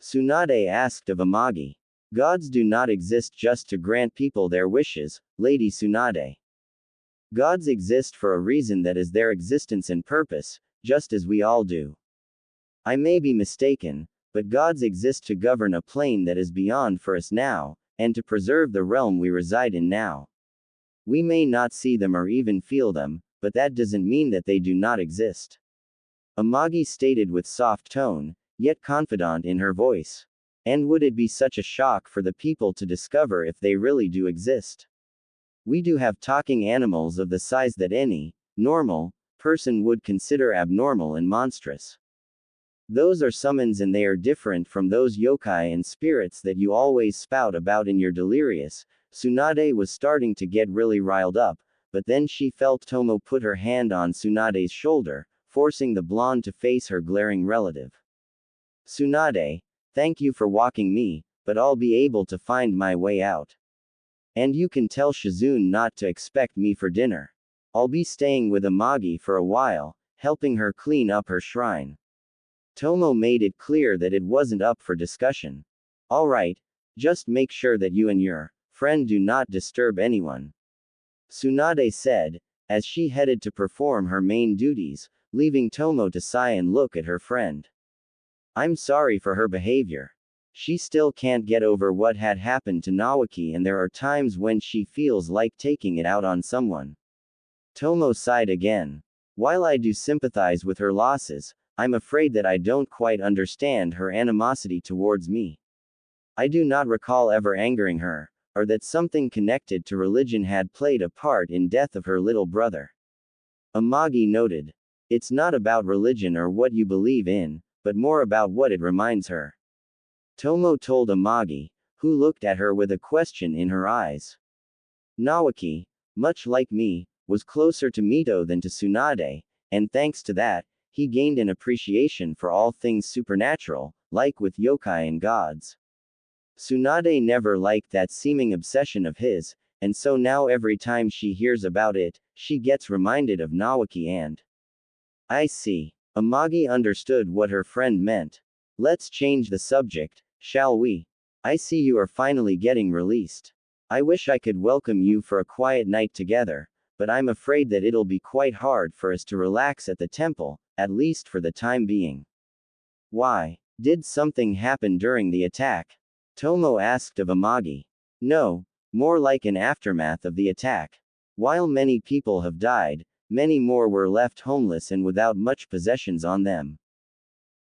Tsunade asked of Amagi. Gods do not exist just to grant people their wishes, Lady Tsunade. Gods exist for a reason, that is their existence and purpose, just as we all do. I may be mistaken, but gods exist to govern a plane that is beyond for us now, and to preserve the realm we reside in now. We may not see them or even feel them, but that doesn't mean that they do not exist. Amagi stated with soft tone, yet confident in her voice. And would it be such a shock for the people to discover if they really do exist? We do have talking animals of the size that any normal person would consider abnormal and monstrous. Those are summons, and they are different from those yokai and spirits that you always spout about in your delirious. Tsunade was starting to get really riled up, but then she felt Tomo put her hand on Tsunade's shoulder, forcing the blonde to face her glaring relative. Tsunade, thank you for walking me, but I'll be able to find my way out. And you can tell Shizune not to expect me for dinner. I'll be staying with Amagi for a while, helping her clean up her shrine. Tomo made it clear that it wasn't up for discussion. Alright, just make sure that you and your friend do not disturb anyone. Tsunade said, as she headed to perform her main duties, leaving Tomo to sigh and look at her friend. I'm sorry for her behavior. She still can't get over what had happened to Nawaki, and there are times when she feels like taking it out on someone. Tomo sighed again. While I do sympathize with her losses, I'm afraid that I don't quite understand her animosity towards me. I do not recall ever angering her, or that something connected to religion had played a part in death of her little brother. Amagi noted. It's not about religion or what you believe in, but more about what it reminds her. Tomo told Amagi, who looked at her with a question in her eyes. Nawaki, much like me, was closer to Mito than to Tsunade, and thanks to that, he gained an appreciation for all things supernatural, like with yokai and gods. Tsunade never liked that seeming obsession of his, and so now every time she hears about it, she gets reminded of Nawaki and. I see. Amagi understood what her friend meant. Let's change the subject, shall we? I see you are finally getting released. I wish I could welcome you for a quiet night together, but I'm afraid that it'll be quite hard for us to relax at the temple, at least for the time being. Why? Did something happen during the attack? Tomo asked of Amagi. No, more like an aftermath of the attack. While many people have died, many more were left homeless and without much possessions on them.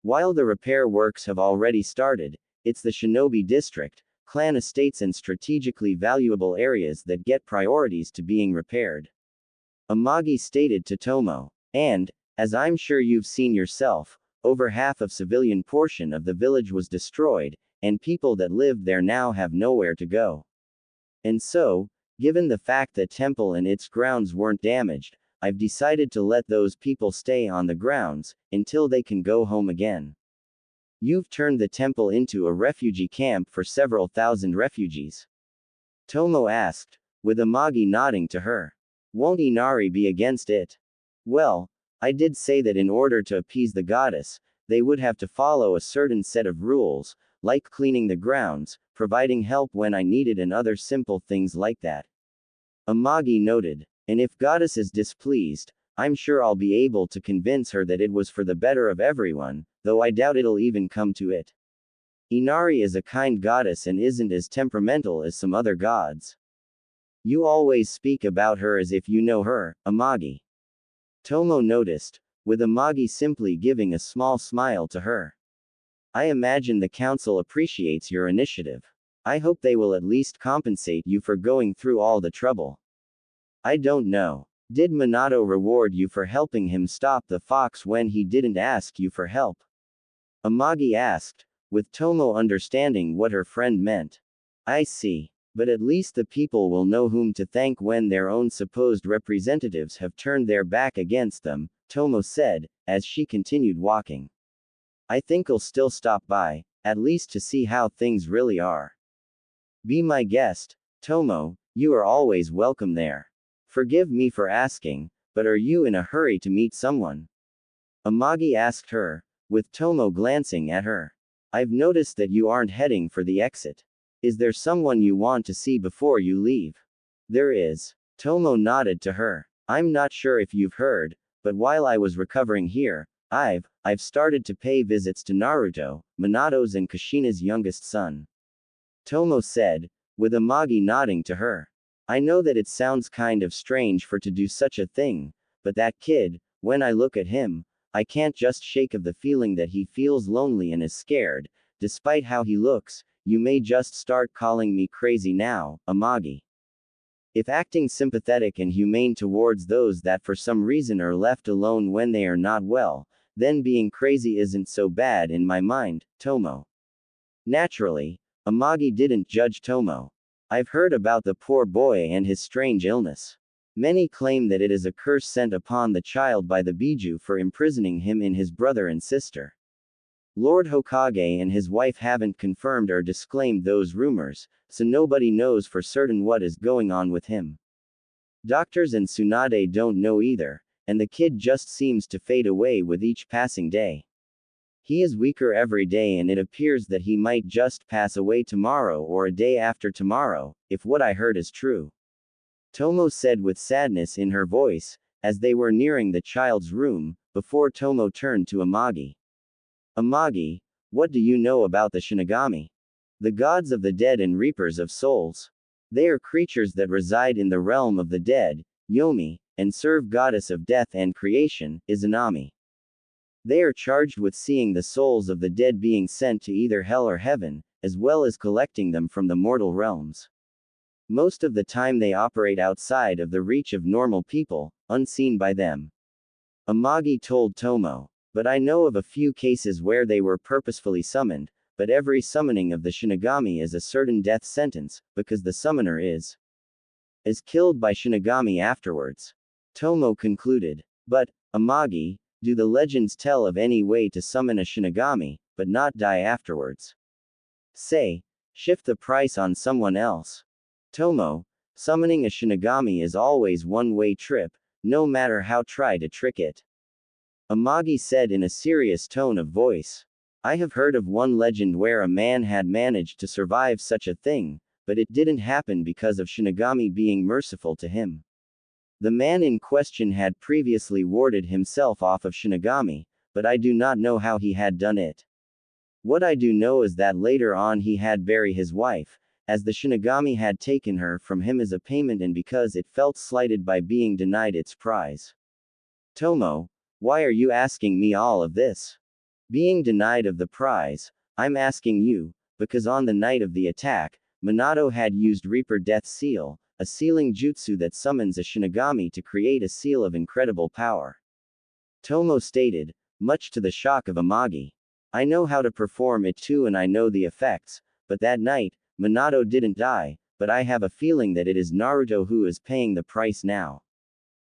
While the repair works have already started, it's the shinobi district, clan estates and strategically valuable areas that get priorities to being repaired. Amagi stated to Tomo. And, as I'm sure you've seen yourself, over half of civilian portion of the village was destroyed, and people that lived there now have nowhere to go. And so, given the fact that temple and its grounds weren't damaged, I've decided to let those people stay on the grounds, until they can go home again. You've turned the temple into a refugee camp for several thousand refugees. Tomo asked, with Amagi nodding to her. Won't Inari be against it? Well, I did say that in order to appease the goddess, they would have to follow a certain set of rules, like cleaning the grounds, providing help when I needed, and other simple things like that. Amagi noted. And if goddess is displeased, I'm sure I'll be able to convince her that it was for the better of everyone, though I doubt it'll even come to it. Inari is a kind goddess and isn't as temperamental as some other gods. You always speak about her as if you know her, Amagi. Tomo noticed, with Amagi simply giving a small smile to her. I imagine the council appreciates your initiative. I hope they will at least compensate you for going through all the trouble. I don't know. Did Minato reward you for helping him stop the fox when he didn't ask you for help? Amagi asked, with Tomo understanding what her friend meant. I see. But at least the people will know whom to thank when their own supposed representatives have turned their back against them, Tomo said, as she continued walking. I think I'll still stop by, at least to see how things really are. Be my guest, Tomo, you are always welcome there. Forgive me for asking, but are you in a hurry to meet someone? Amagi asked her, with Tomo glancing at her. I've noticed that you aren't heading for the exit. Is there someone you want to see before you leave? There is. Tomo nodded to her. I'm not sure if you've heard, but while I was recovering here, I've started to pay visits to Naruto, Minato's and Kushina's youngest son. Tomo said, with Amagi nodding to her. I know that it sounds kind of strange for to do such a thing, but that kid, when I look at him, I can't just shake of the feeling that he feels lonely and is scared, despite how he looks. You may just start calling me crazy now, Amagi. If acting sympathetic and humane towards those that for some reason are left alone when they are not well, then being crazy isn't so bad in my mind, Tomo. Naturally, Amagi didn't judge Tomo. I've heard about the poor boy and his strange illness. Many claim that it is a curse sent upon the child by the Biju for imprisoning him in his brother and sister. Lord Hokage and his wife haven't confirmed or disclaimed those rumors, so nobody knows for certain what is going on with him. Doctors and Tsunade don't know either, and the kid just seems to fade away with each passing day. He is weaker every day and it appears that he might just pass away tomorrow or a day after tomorrow, if what I heard is true. Tomo said with sadness in her voice, as they were nearing the child's room, before Tomo turned to Amagi. Amagi, what do you know about the Shinigami? The gods of the dead and reapers of souls. They are creatures that reside in the realm of the dead, Yomi, and serve goddess of death and creation, Izanami. They are charged with seeing the souls of the dead being sent to either hell or heaven, as well as collecting them from the mortal realms. Most of the time they operate outside of the reach of normal people, unseen by them. Amagi told Tomo. But I know of a few cases where they were purposefully summoned, but every summoning of the Shinigami is a certain death sentence, because the summoner is killed by Shinigami afterwards. Tomo concluded. But, Amagi, do the legends tell of any way to summon a Shinigami, but not die afterwards? Say, shift the price on someone else. Tomo, summoning a Shinigami is always one-way trip, no matter how try to trick it. Amagi said in a serious tone of voice. I have heard of one legend where a man had managed to survive such a thing, but it didn't happen because of Shinigami being merciful to him. The man in question had previously warded himself off of Shinigami, but I do not know how he had done it. What I do know is that later on he had buried his wife, as the Shinigami had taken her from him as a payment and because it felt slighted by being denied its prize. Tomo, why are you asking me all of this? Being denied of the prize, I'm asking you, because on the night of the attack, Minato had used Reaper Death Seal, a sealing jutsu that summons a Shinigami to create a seal of incredible power. Tomo stated, much to the shock of Amagi. I know how to perform it too and I know the effects, but that night, Minato didn't die, but I have a feeling that it is Naruto who is paying the price now.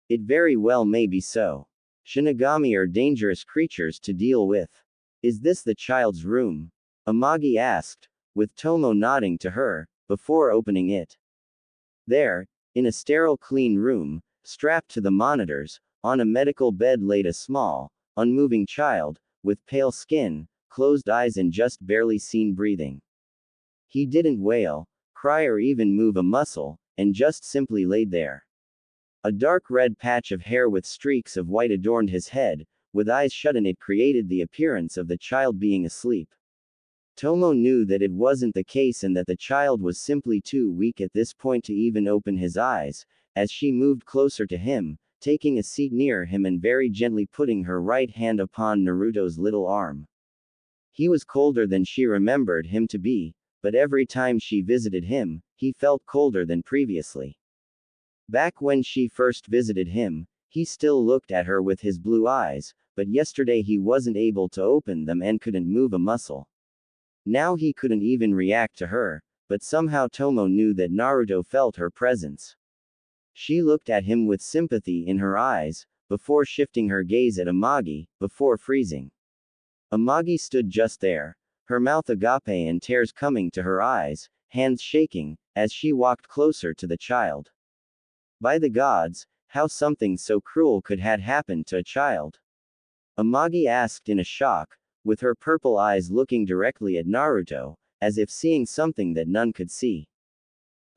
It very well may be so. Shinigami are dangerous creatures to deal with. Is this the child's room? Amagi asked, with Tomo nodding to her, before opening it. There, in a sterile clean room, strapped to the monitors, on a medical bed laid a small, unmoving child, with pale skin, closed eyes and just barely seen breathing. He didn't wail, cry or even move a muscle, and just simply laid there. A dark red patch of hair with streaks of white adorned his head, with eyes shut, and it created the appearance of the child being asleep. Tomo knew that it wasn't the case and that the child was simply too weak at this point to even open his eyes, as she moved closer to him, taking a seat near him and very gently putting her right hand upon Naruto's little arm. He was colder than she remembered him to be, but every time she visited him, he felt colder than previously. Back when she first visited him, he still looked at her with his blue eyes, but yesterday he wasn't able to open them and couldn't move a muscle. Now he couldn't even react to her, but somehow Tomo knew that Naruto felt her presence. She looked at him with sympathy in her eyes, before shifting her gaze at Amagi, before freezing. Amagi stood just there, her mouth agape and tears coming to her eyes, hands shaking, as she walked closer to the child. By the gods, how something so cruel could have happened to a child? Amagi asked in a shock, with her purple eyes looking directly at Naruto, as if seeing something that none could see.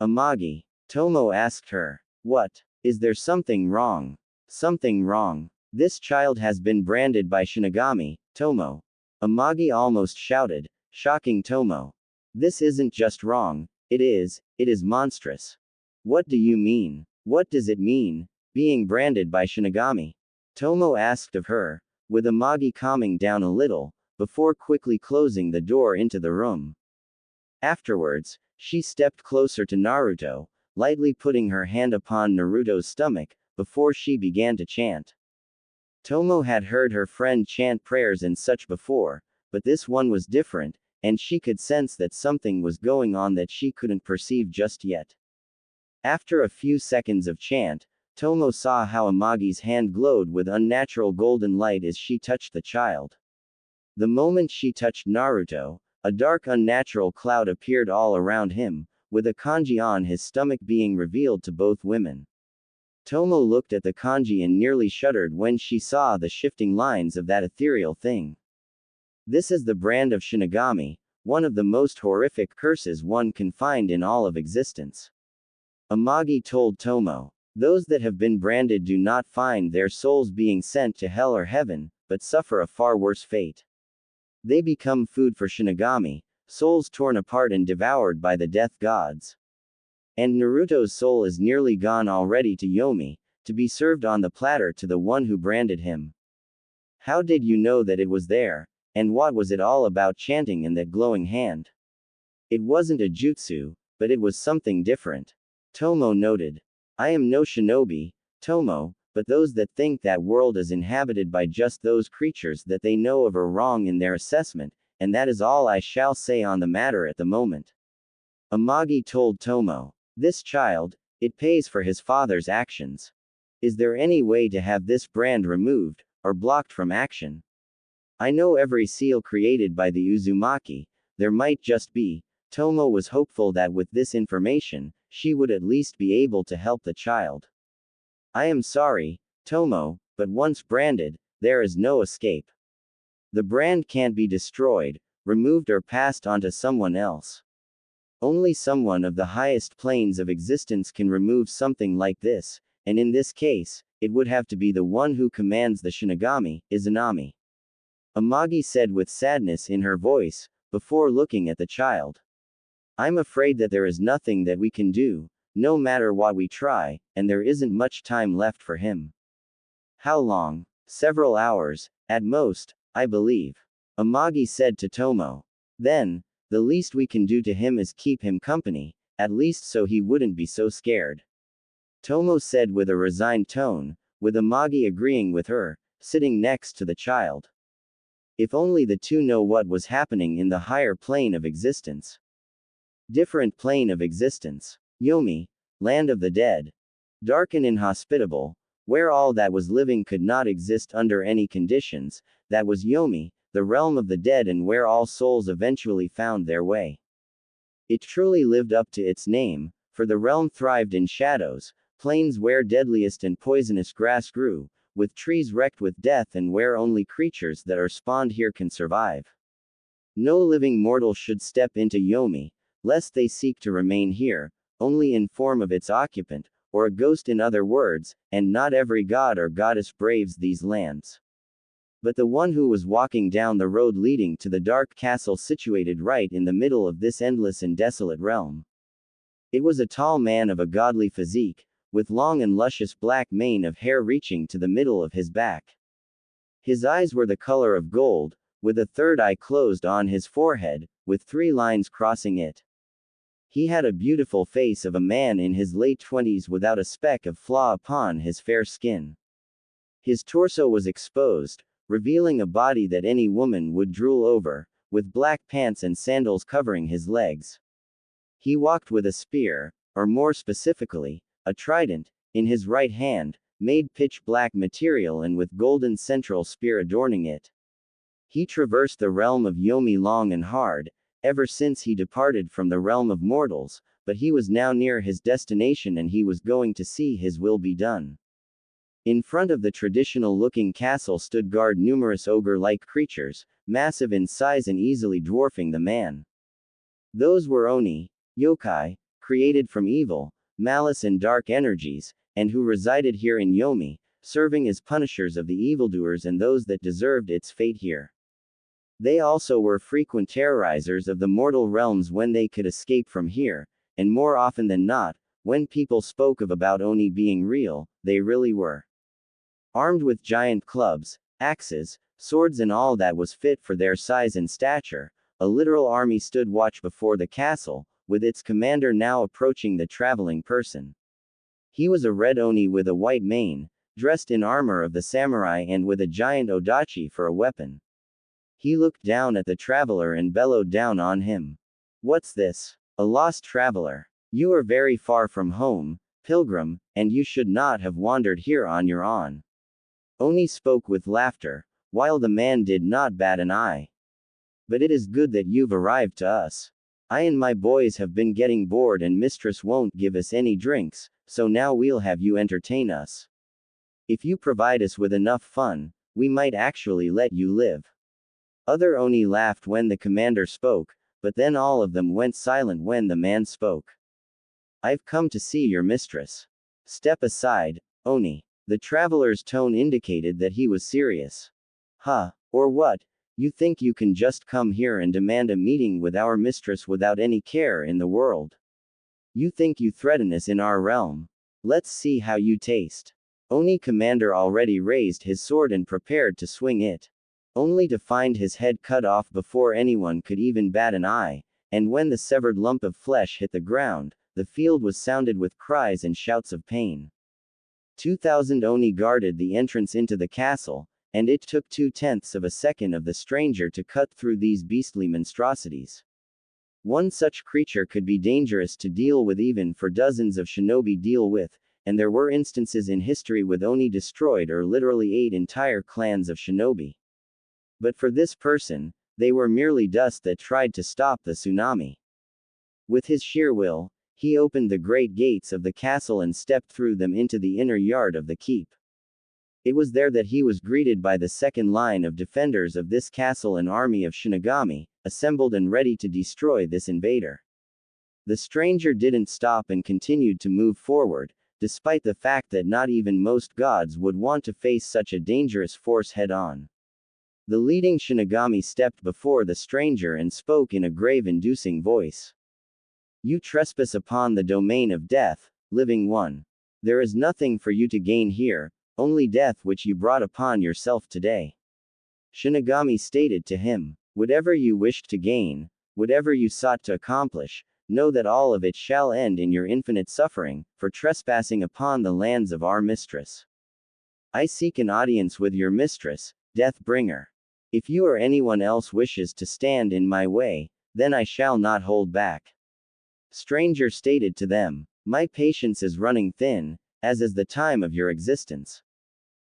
Amagi, Tomo asked her. What? Is there something wrong? Something wrong. This child has been branded by Shinigami, Tomo. Amagi almost shouted, shocking Tomo. This isn't just wrong, it is monstrous. What do you mean? What does it mean, being branded by Shinigami? Tomo asked of her, with Amagi calming down a little, before quickly closing the door into the room. Afterwards, she stepped closer to Naruto, lightly putting her hand upon Naruto's stomach, before she began to chant. Tomo had heard her friend chant prayers and such before, but this one was different, and she could sense that something was going on that she couldn't perceive just yet. After a few seconds of chant, Tomo saw how Amagi's hand glowed with unnatural golden light as she touched the child. The moment she touched Naruto, a dark unnatural cloud appeared all around him, with a kanji on his stomach being revealed to both women. Tomo looked at the kanji and nearly shuddered when she saw the shifting lines of that ethereal thing. This is the brand of Shinigami, one of the most horrific curses one can find in all of existence. Amagi told Tomo. Those that have been branded do not find their souls being sent to hell or heaven, but suffer a far worse fate. They become food for Shinigami, souls torn apart and devoured by the death gods. And Naruto's soul is nearly gone already to Yomi, to be served on the platter to the one who branded him. How did you know that it was there, and what was it all about chanting in that glowing hand? It wasn't a jutsu, but it was something different. Tomo noted. I am no shinobi, Tomo, but those that think that world is inhabited by just those creatures that they know of are wrong in their assessment, and that is all I shall say on the matter at the moment. Amagi told Tomo. This child, it pays for his father's actions. Is there any way to have this brand removed, or blocked from action? I know every seal created by the Uzumaki, there might just be. Tomo was hopeful that with this information, she would at least be able to help the child. I am sorry, Tomo, but once branded, there is no escape. The brand can't be destroyed, removed or passed on to someone else. Only someone of the highest planes of existence can remove something like this, and in this case, it would have to be the one who commands the Shinigami, Izanami. Amagi said with sadness in her voice, before looking at the child. I'm afraid that there is nothing that we can do, no matter what we try, and there isn't much time left for him. How long? Several hours, at most, I believe. Amagi said to Tomo. Then, the least we can do to him is keep him company, at least so he wouldn't be so scared. Tomo said with a resigned tone, with Amagi agreeing with her, sitting next to the child. If only the two know what was happening in the higher plane of existence. Different plane of existence. Yomi, land of the dead. Dark and inhospitable, where all that was living could not exist under any conditions, that was Yomi, the realm of the dead and where all souls eventually found their way. It truly lived up to its name, for the realm thrived in shadows, plains where deadliest and poisonous grass grew, with trees wrecked with death and where only creatures that are spawned here can survive. No living mortal should step into Yomi, lest they seek to remain here, only in form of its occupant, or a ghost in other words, and not every god or goddess braves these lands. but the one who was walking down the road leading to the dark castle situated right in the middle of this endless and desolate realm. It was a tall man of a godly physique, with long and luscious black mane of hair reaching to the middle of his back. His eyes were the color of gold, with a third eye closed on his forehead, with 3 lines crossing it. He had a beautiful face of a man in his late 20s without a speck of flaw upon his fair skin. His torso was exposed, revealing a body that any woman would drool over, with black pants and sandals covering his legs. He walked with a spear, or more specifically, a trident, in his right hand, made pitch-black material and with golden central spear adorning it. He traversed the realm of Yomi long and hard, ever since he departed from the realm of mortals, but he was now near his destination and he was going to see his will be done. In front of the traditional-looking castle stood guard numerous ogre-like creatures, massive in size and easily dwarfing the man. Those were Oni, yokai, created from evil, malice and dark energies, and who resided here in Yomi, serving as punishers of the evildoers and those that deserved its fate here. They also were frequent terrorizers of the mortal realms when they could escape from here, and more often than not, when people spoke of about Oni being real, they really were. Armed with giant clubs, axes, swords and all that was fit for their size and stature, a literal army stood watch before the castle, with its commander now approaching the traveling person. He was a red Oni with a white mane, dressed in armor of the samurai and with a giant odachi for a weapon. He looked down at the traveler and bellowed down on him. "What's this? A lost traveler? You are very far from home, pilgrim, and you should not have wandered here on your own." Oni spoke with laughter, while the man did not bat an eye. "But it is good that you've arrived to us. I and my boys have been getting bored and mistress won't give us any drinks, so now we'll have you entertain us. If you provide us with enough fun, we might actually let you live." Other Oni laughed when the commander spoke, but then all of them went silent when the man spoke. "I've come to see your mistress. Step aside, Oni." The traveler's tone indicated that he was serious. "Huh, or what? You think you can just come here and demand a meeting with our mistress without any care in the world? You think you threaten us in our realm? Let's see how you taste." Oni commander already raised his sword and prepared to swing it. Only to find his head cut off before anyone could even bat an eye, and when the severed lump of flesh hit the ground, the field was sounded with cries and shouts of pain. 2,000 Oni guarded the entrance into the castle, and it took 2/10 of a second of the stranger to cut through these beastly monstrosities. One such creature could be dangerous to deal with even for dozens of shinobi deal with, and there were instances in history with Oni destroyed or literally ate entire clans of shinobi. But for this person, they were merely dust that tried to stop the tsunami. With his sheer will, he opened the great gates of the castle and stepped through them into the inner yard of the keep. It was there that he was greeted by the second line of defenders of this castle, an army of Shinigami, assembled and ready to destroy this invader. The stranger didn't stop and continued to move forward, despite the fact that not even most gods would want to face such a dangerous force head-on. The leading Shinigami stepped before the stranger and spoke in a grave-inducing voice. "You trespass upon the domain of death, living one. There is nothing for you to gain here, only death which you brought upon yourself today." Shinigami stated to him, "Whatever you wished to gain, whatever you sought to accomplish, know that all of it shall end in your infinite suffering, for trespassing upon the lands of our mistress. I seek an audience with your mistress, Deathbringer. If you or anyone else wishes to stand in my way, then I shall not hold back." Stranger stated to them, "My patience is running thin, as is the time of your existence.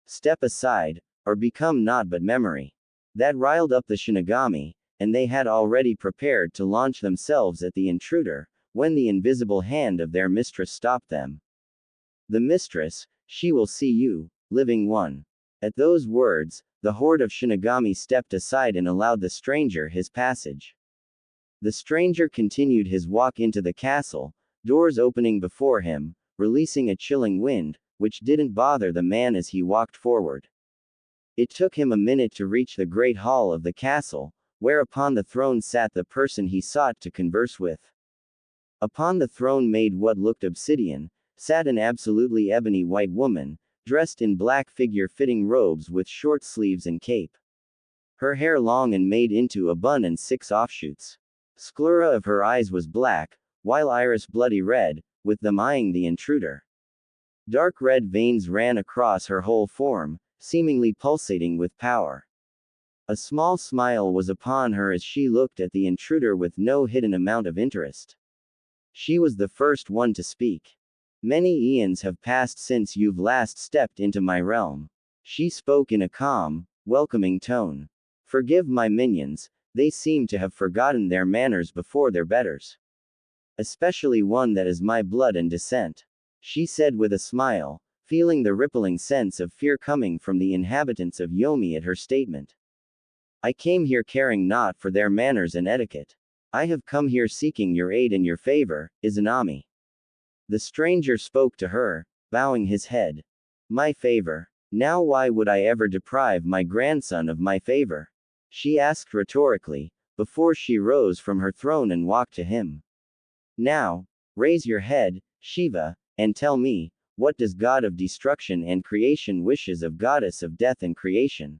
Step aside, or become naught but memory." That riled up the Shinigami, and they had already prepared to launch themselves at the intruder, when the invisible hand of their mistress stopped them. "The mistress, she will see you, living one." At those words, the horde of Shinigami stepped aside and allowed the stranger his passage. The stranger continued his walk into the castle, doors opening before him, releasing a chilling wind, which didn't bother the man as he walked forward. It took him a minute to reach the great hall of the castle, where upon the throne sat the person he sought to converse with. Upon the throne made what looked obsidian, sat an absolutely ebony white woman, dressed in black figure-fitting robes with short sleeves and cape. Her hair long and made into a bun and 6 offshoots. Sclera of her eyes was black, while iris bloody red, with them eyeing the intruder. Dark red veins ran across her whole form, seemingly pulsating with power. A small smile was upon her as she looked at the intruder with no hidden amount of interest. She was the first one to speak. Many eons have passed since you've last stepped into my realm. She spoke in a calm, welcoming tone. Forgive my minions, they seem to have forgotten their manners before their betters. Especially one that is my blood and descent. She said with a smile, feeling the rippling sense of fear coming from the inhabitants of Yomi at her statement. I came here caring not for their manners and etiquette. I have come here seeking your aid and your favor, Izanami. The stranger spoke to her, bowing his head. My favor. Now why would I ever deprive my grandson of my favor? She asked rhetorically, before she rose from her throne and walked to him. Now, raise your head, Shiva, and tell me, what does God of destruction and creation wishes of goddess of death and creation?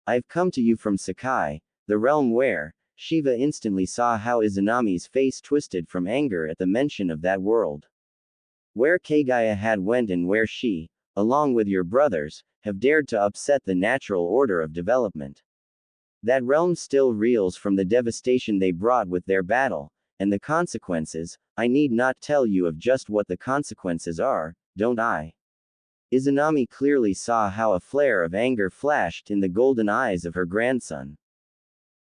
I've come to you from Sakai, the realm where, Shiva instantly saw how Izanami's face twisted from anger at the mention of that world. Where Kagaya had went and where she, along with your brothers, have dared to upset the natural order of development. That realm still reels from the devastation they brought with their battle, and the consequences, I need not tell you of just what the consequences are, don't I? Izanami clearly saw how a flare of anger flashed in the golden eyes of her grandson.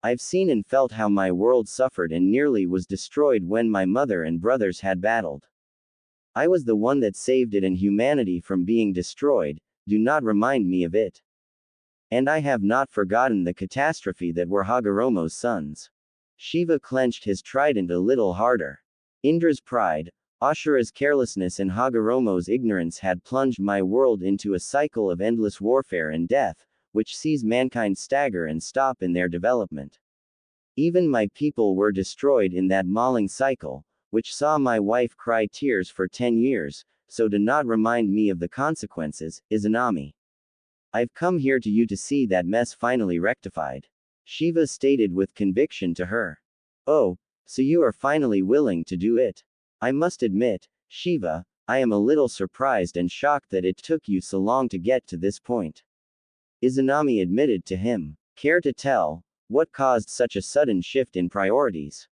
I've seen and felt how my world suffered and nearly was destroyed when my mother and brothers had battled. I was the one that saved it and humanity from being destroyed, do not remind me of it. And I have not forgotten the catastrophe that were Hagoromo's sons. Shiva clenched his trident a little harder. Indra's pride, Ashura's carelessness and Hagoromo's ignorance had plunged my world into a cycle of endless warfare and death, which sees mankind stagger and stop in their development. Even my people were destroyed in that mauling cycle, which saw my wife cry tears for 10 years, so do not remind me of the consequences, Izanami. I've come here to you to see that mess finally rectified. Shiva stated with conviction to her. Oh, so you are finally willing to do it. I must admit, Shiva, I am a little surprised and shocked that it took you so long to get to this point. Izanami admitted to him. Care to tell, what caused such a sudden shift in priorities?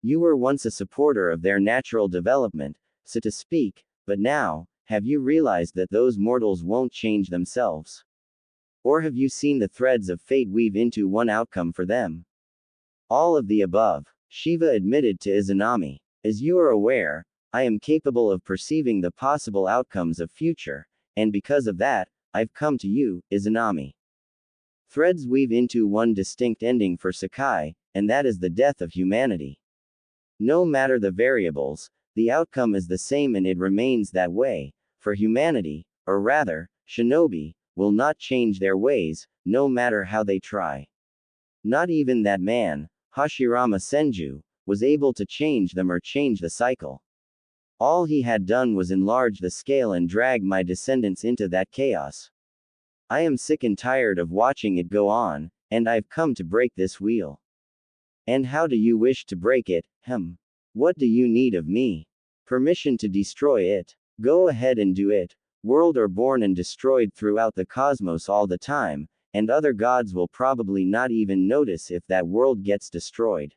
You were once a supporter of their natural development, so to speak, but now, have you realized that those mortals won't change themselves? Or have you seen the threads of fate weave into one outcome for them? All of the above, Shiva admitted to Izanami. As you are aware, I am capable of perceiving the possible outcomes of future, and because of that, I've come to you, Izanami. Threads weave into one distinct ending for Sakai, and that is the death of humanity. No matter the variables, the outcome is the same and it remains that way, for humanity, or rather, shinobi, will not change their ways, no matter how they try. Not even that man, Hashirama Senju, was able to change them or change the cycle. All he had done was enlarge the scale and drag my descendants into that chaos. I am sick and tired of watching it go on, and I've come to break this wheel. And how do you wish to break it, What do you need of me? Permission to destroy it. Go ahead and do it. World are born and destroyed throughout the cosmos all the time, and other gods will probably not even notice if that world gets destroyed.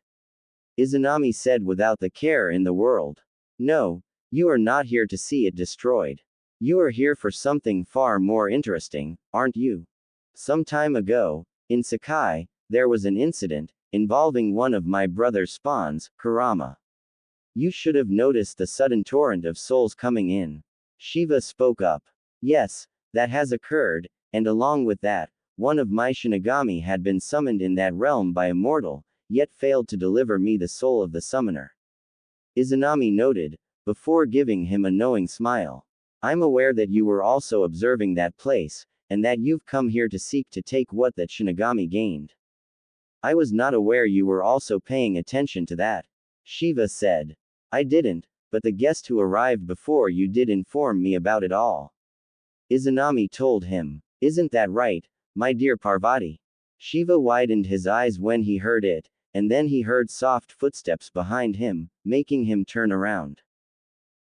Izanami said without the care in the world. No, you are not here to see it destroyed. You are here for something far more interesting, aren't you? Some time ago, in Sakai, there was an incident, involving one of my brother's spawns, Kurama. You should have noticed the sudden torrent of souls coming in. Shiva spoke up. Yes, that has occurred, and along with that, one of my Shinigami had been summoned in that realm by a mortal, yet failed to deliver me the soul of the summoner. Izanami noted, before giving him a knowing smile. I'm aware that you were also observing that place, and that you've come here to seek to take what that Shinigami gained. I was not aware you were also paying attention to that. Shiva said. I didn't, but the guest who arrived before you did inform me about it all. Izanami told him. Isn't that right, my dear Parvati? Shiva widened his eyes when he heard it, and then he heard soft footsteps behind him, making him turn around.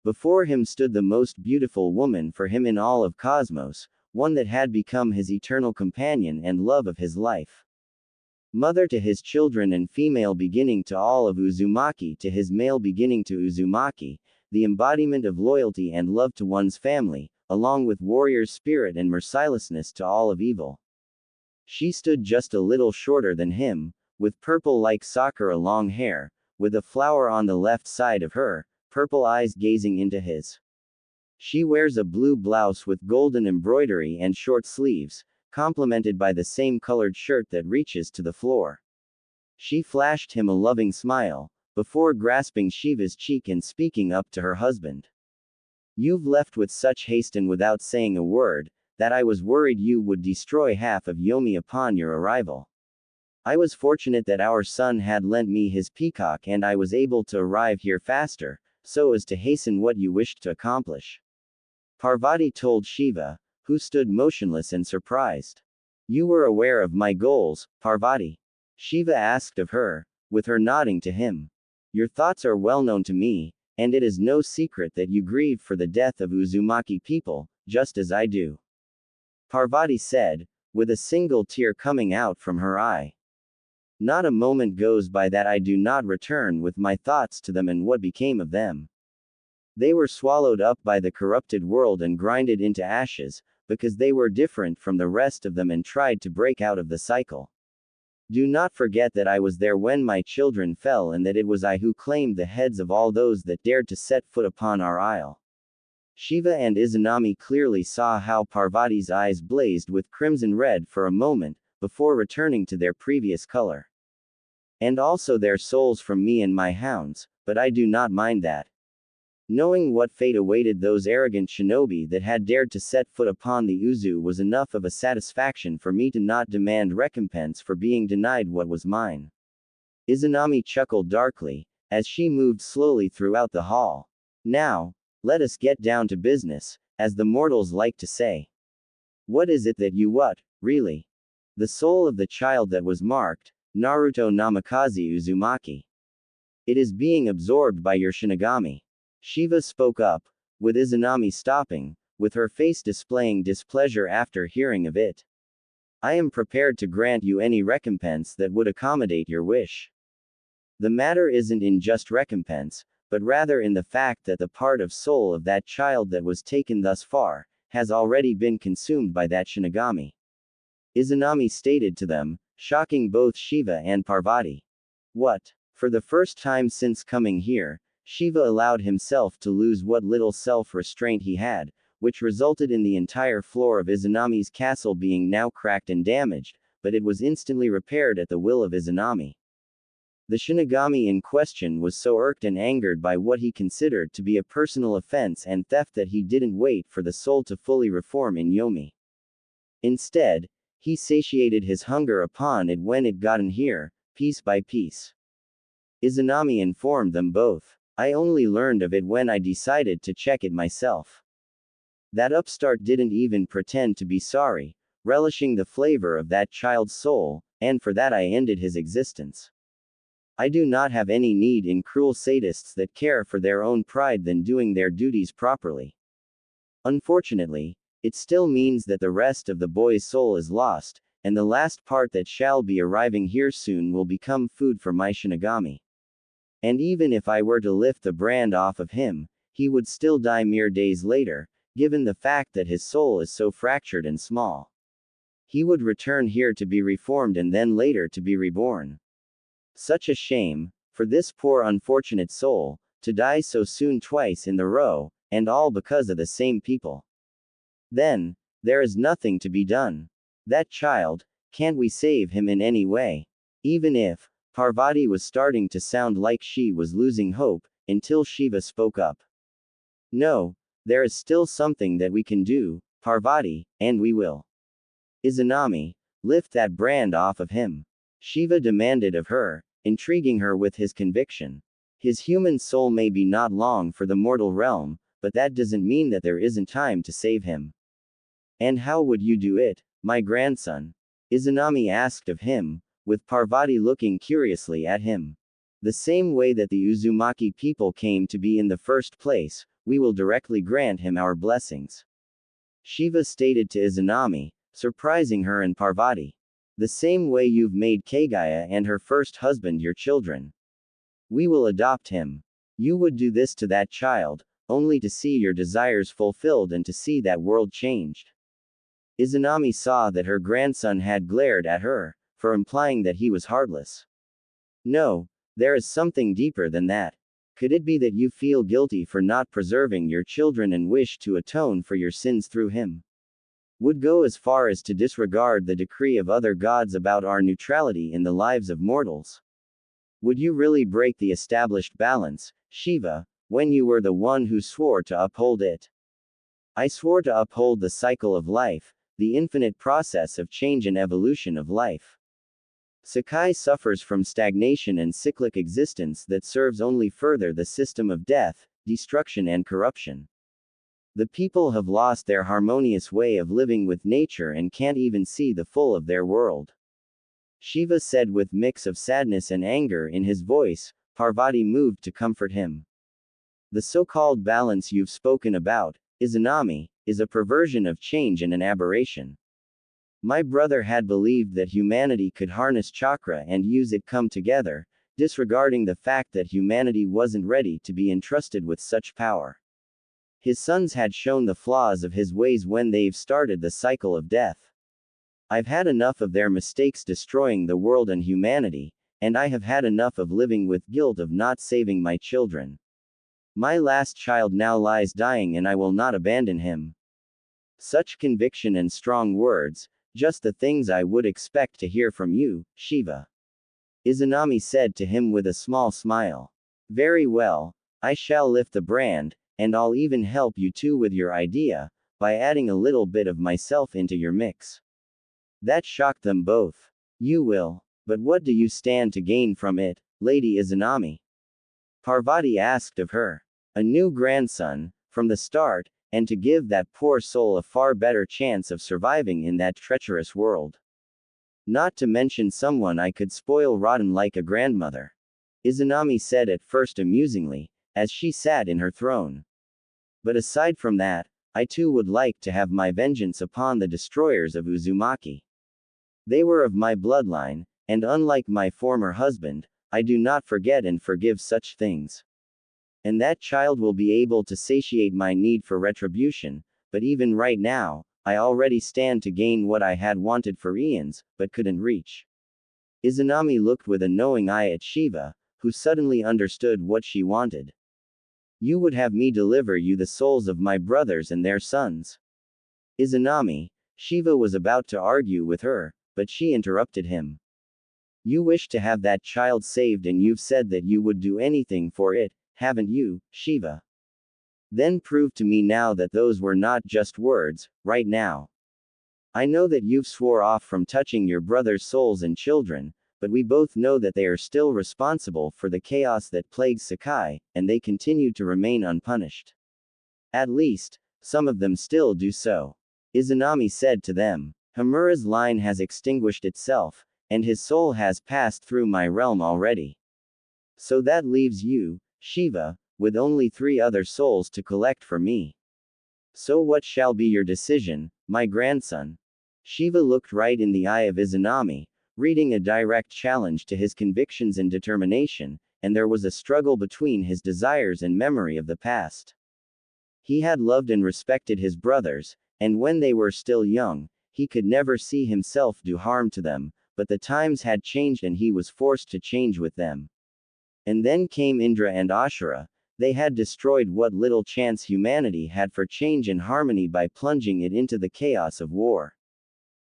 Before him stood the most beautiful woman for him in all of cosmos, one that had become his eternal companion and love of his life. Mother to his children and female beginning to all of Uzumaki to his male beginning to Uzumaki, the embodiment of loyalty and love to one's family, along with warrior's spirit and mercilessness to all of evil. She stood just a little shorter than him, with purple-like sakura long hair, with a flower on the left side of her, purple eyes gazing into his. She wears a blue blouse with golden embroidery and short sleeves, complemented by the same colored shirt that reaches to the floor. She flashed him a loving smile, before grasping Shiva's cheek and speaking up to her husband. You've left with such haste and without saying a word, that I was worried you would destroy half of Yomi upon your arrival. I was fortunate that our son had lent me his peacock and I was able to arrive here faster, so as to hasten what you wished to accomplish. Parvati told Shiva, who stood motionless and surprised. You were aware of my goals, Parvati? Shiva asked of her, with her nodding to him. Your thoughts are well known to me, and it is no secret that you grieve for the death of Uzumaki people, just as I do. Parvati said, with a single tear coming out from her eye. Not a moment goes by that I do not return with my thoughts to them and what became of them. They were swallowed up by the corrupted world and grinded into ashes, because they were different from the rest of them and tried to break out of the cycle. Do not forget that I was there when my children fell and that it was I who claimed the heads of all those that dared to set foot upon our isle. Shiva and Izanami clearly saw how Parvati's eyes blazed with crimson red for a moment, before returning to their previous color. And also their souls from me and my hounds, but I do not mind that. Knowing what fate awaited those arrogant shinobi that had dared to set foot upon the Uzu was enough of a satisfaction for me to not demand recompense for being denied what was mine. Izanami chuckled darkly, as she moved slowly throughout the hall. Now, let us get down to business, as the mortals like to say. What is it that you what, really? The soul of the child that was marked, Naruto Namikaze Uzumaki. It is being absorbed by your Shinigami. Shiva spoke up, with Izanami stopping, with her face displaying displeasure after hearing of it. I am prepared to grant you any recompense that would accommodate your wish. The matter isn't in just recompense, but rather in the fact that the part of soul of that child that was taken thus far, has already been consumed by that Shinigami. Izanami stated to them, shocking both Shiva and Parvati. What? For the first time since coming here, Shiva allowed himself to lose what little self-restraint he had, which resulted in the entire floor of Izanami's castle being now cracked and damaged, but it was instantly repaired at the will of Izanami. The Shinigami in question was so irked and angered by what he considered to be a personal offense and theft that he didn't wait for the soul to fully reform in Yomi. Instead, he satiated his hunger upon it when it got in here, piece by piece. Izanami informed them both. I only learned of it when I decided to check it myself. That upstart didn't even pretend to be sorry, relishing the flavor of that child's soul, and for that I ended his existence. I do not have any need in cruel sadists that care for their own pride than doing their duties properly. Unfortunately, it still means that the rest of the boy's soul is lost, and the last part that shall be arriving here soon will become food for my Shinigami. And even if I were to lift the brand off of him, he would still die mere days later, given the fact that his soul is so fractured and small. He would return here to be reformed and then later to be reborn. Such a shame, for this poor unfortunate soul, to die so soon twice in the row, and all because of the same people. Then, there is nothing to be done. That child, can't we save him in any way? Even if, Parvati was starting to sound like she was losing hope, until Shiva spoke up. No, there is still something that we can do, Parvati, and we will. Izanami, lift that brand off of him. Shiva demanded of her, intriguing her with his conviction. His human soul may be not long for the mortal realm, but that doesn't mean that there isn't time to save him. And how would you do it, my grandson? Izanami asked of him, with Parvati looking curiously at him. The same way that the Uzumaki people came to be in the first place, we will directly grant him our blessings. Shiva stated to Izanami, surprising her and Parvati. The same way you've made Kagaya and her first husband your children. We will adopt him. You would do this to that child, only to see your desires fulfilled and to see that world changed. Izanami saw that her grandson had glared at her, for implying that he was heartless. No, there is something deeper than that. Could it be that you feel guilty for not preserving your children and wish to atone for your sins through him? Would go as far as to disregard the decree of other gods about our neutrality in the lives of mortals? Would you really break the established balance, Shiva, when you were the one who swore to uphold it? I swore to uphold the cycle of life, the infinite process of change and evolution of life. Sakai suffers from stagnation and cyclic existence that serves only further the system of death, destruction and corruption. The people have lost their harmonious way of living with nature and can't even see the full of their world. Shiva said with mix of sadness and anger in his voice. Parvati moved to comfort him. The so-called balance you've spoken about, Izanami, is a perversion of change and an aberration. My brother had believed that humanity could harness chakra and use it come together, disregarding the fact that humanity wasn't ready to be entrusted with such power. His sons had shown the flaws of his ways when they've started the cycle of death. I've had enough of their mistakes destroying the world and humanity, and I have had enough of living with guilt of not saving my children. My last child now lies dying and I will not abandon him. Such conviction and strong words, just the things I would expect to hear from you, Shiva. Izanami said to him with a small smile. Very well, I shall lift the brand, and I'll even help you too with your idea, by adding a little bit of myself into your mix. That shocked them both. You will. But what do you stand to gain from it, Lady Izanami? Parvati asked of her. A new grandson, from the start, and to give that poor soul a far better chance of surviving in that treacherous world. Not to mention someone I could spoil rotten like a grandmother. Izanami said at first amusingly, as she sat in her throne. But aside from that, I too would like to have my vengeance upon the destroyers of Uzumaki. They were of my bloodline, and unlike my former husband, I do not forget and forgive such things. And that child will be able to satiate my need for retribution, but even right now, I already stand to gain what I had wanted for eons, but couldn't reach. Izanami looked with a knowing eye at Shiva, who suddenly understood what she wanted. You would have me deliver you the souls of my brothers and their sons. Izanami, Shiva was about to argue with her, but she interrupted him. You wish to have that child saved and you've said that you would do anything for it, haven't you, Shiva? Then prove to me now that those were not just words, right now. I know that you've swore off from touching your brother's souls and children, but we both know that they are still responsible for the chaos that plagues Sakai, and they continue to remain unpunished. At least, some of them still do so. Izanami said to them. Hamura's line has extinguished itself, and his soul has passed through my realm already. So that leaves you, Shiva, with only 3 other souls to collect for me. So what shall be your decision, my grandson? Shiva looked right in the eye of Izanami, reading a direct challenge to his convictions and determination, and there was a struggle between his desires and memory of the past. He had loved and respected his brothers, and when they were still young, he could never see himself do harm to them, but the times had changed and he was forced to change with them. And then came Indra and Ashura. They had destroyed what little chance humanity had for change and harmony by plunging it into the chaos of war.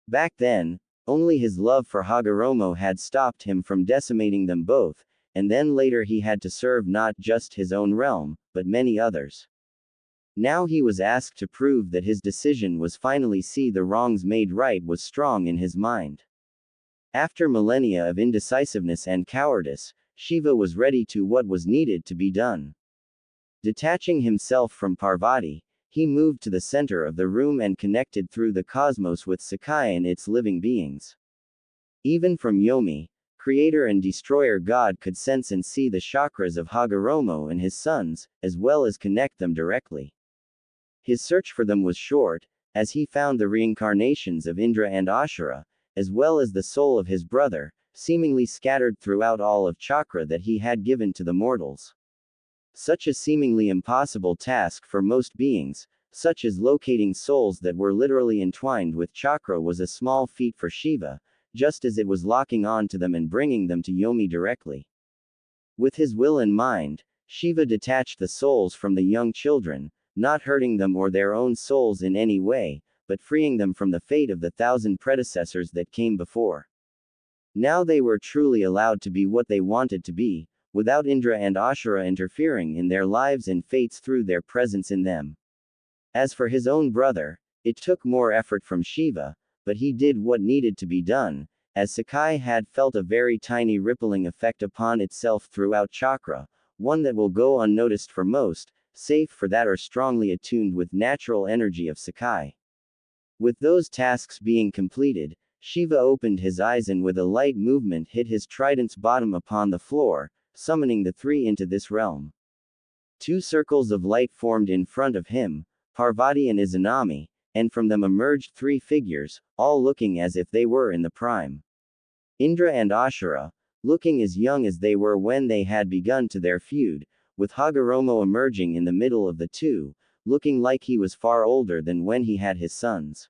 Back then, only his love for Hagoromo had stopped him from decimating them both, and then later he had to serve not just his own realm, but many others. Now he was asked to prove that his decision was finally see the wrongs made right was strong in his mind. After millennia of indecisiveness and cowardice, Shiva was ready to what was needed to be done. Detaching himself from Parvati, he moved to the center of the room and connected through the cosmos with Sakai and its living beings. Even from Yomi, creator and destroyer god could sense and see the chakras of Hagoromo and his sons, as well as connect them directly. His search for them was short, as he found the reincarnations of Indra and Ashura, as well as the soul of his brother, seemingly scattered throughout all of chakra that he had given to the mortals. Such a seemingly impossible task for most beings, such as locating souls that were literally entwined with chakra, was a small feat for Shiva, just as it was locking on to them and bringing them to Yomi directly. With his will in mind, Shiva detached the souls from the young children, not hurting them or their own souls in any way, but freeing them from the fate of the 1,000 predecessors that came before. Now they were truly allowed to be what they wanted to be, without Indra and Ashura interfering in their lives and fates through their presence in them. As for his own brother, it took more effort from Shiva, but he did what needed to be done, as Sakai had felt a very tiny rippling effect upon itself throughout chakra, one that will go unnoticed for most, save for that are strongly attuned with natural energy of Sakai. With those tasks being completed, Shiva opened his eyes and with a light movement hit his trident's bottom upon the floor, summoning the three into this realm. 2 circles of light formed in front of him, Parvati and Izanami, and from them emerged 3 figures, all looking as if they were in the prime. Indra and Ashura, looking as young as they were when they had begun to their feud, with Hagoromo emerging in the middle of the two, looking like he was far older than when he had his sons.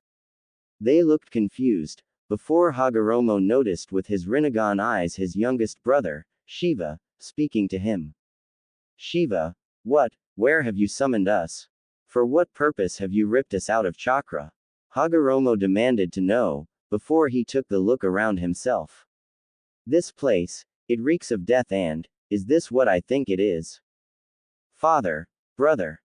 They looked confused, before Hagoromo noticed with his Rinnegan eyes his youngest brother, Shiva, speaking to him. Shiva, where have you summoned us? For what purpose have you ripped us out of chakra? Hagoromo demanded to know, before he took the look around himself. This place, it reeks of death and, is this what I think it is? Father, brother,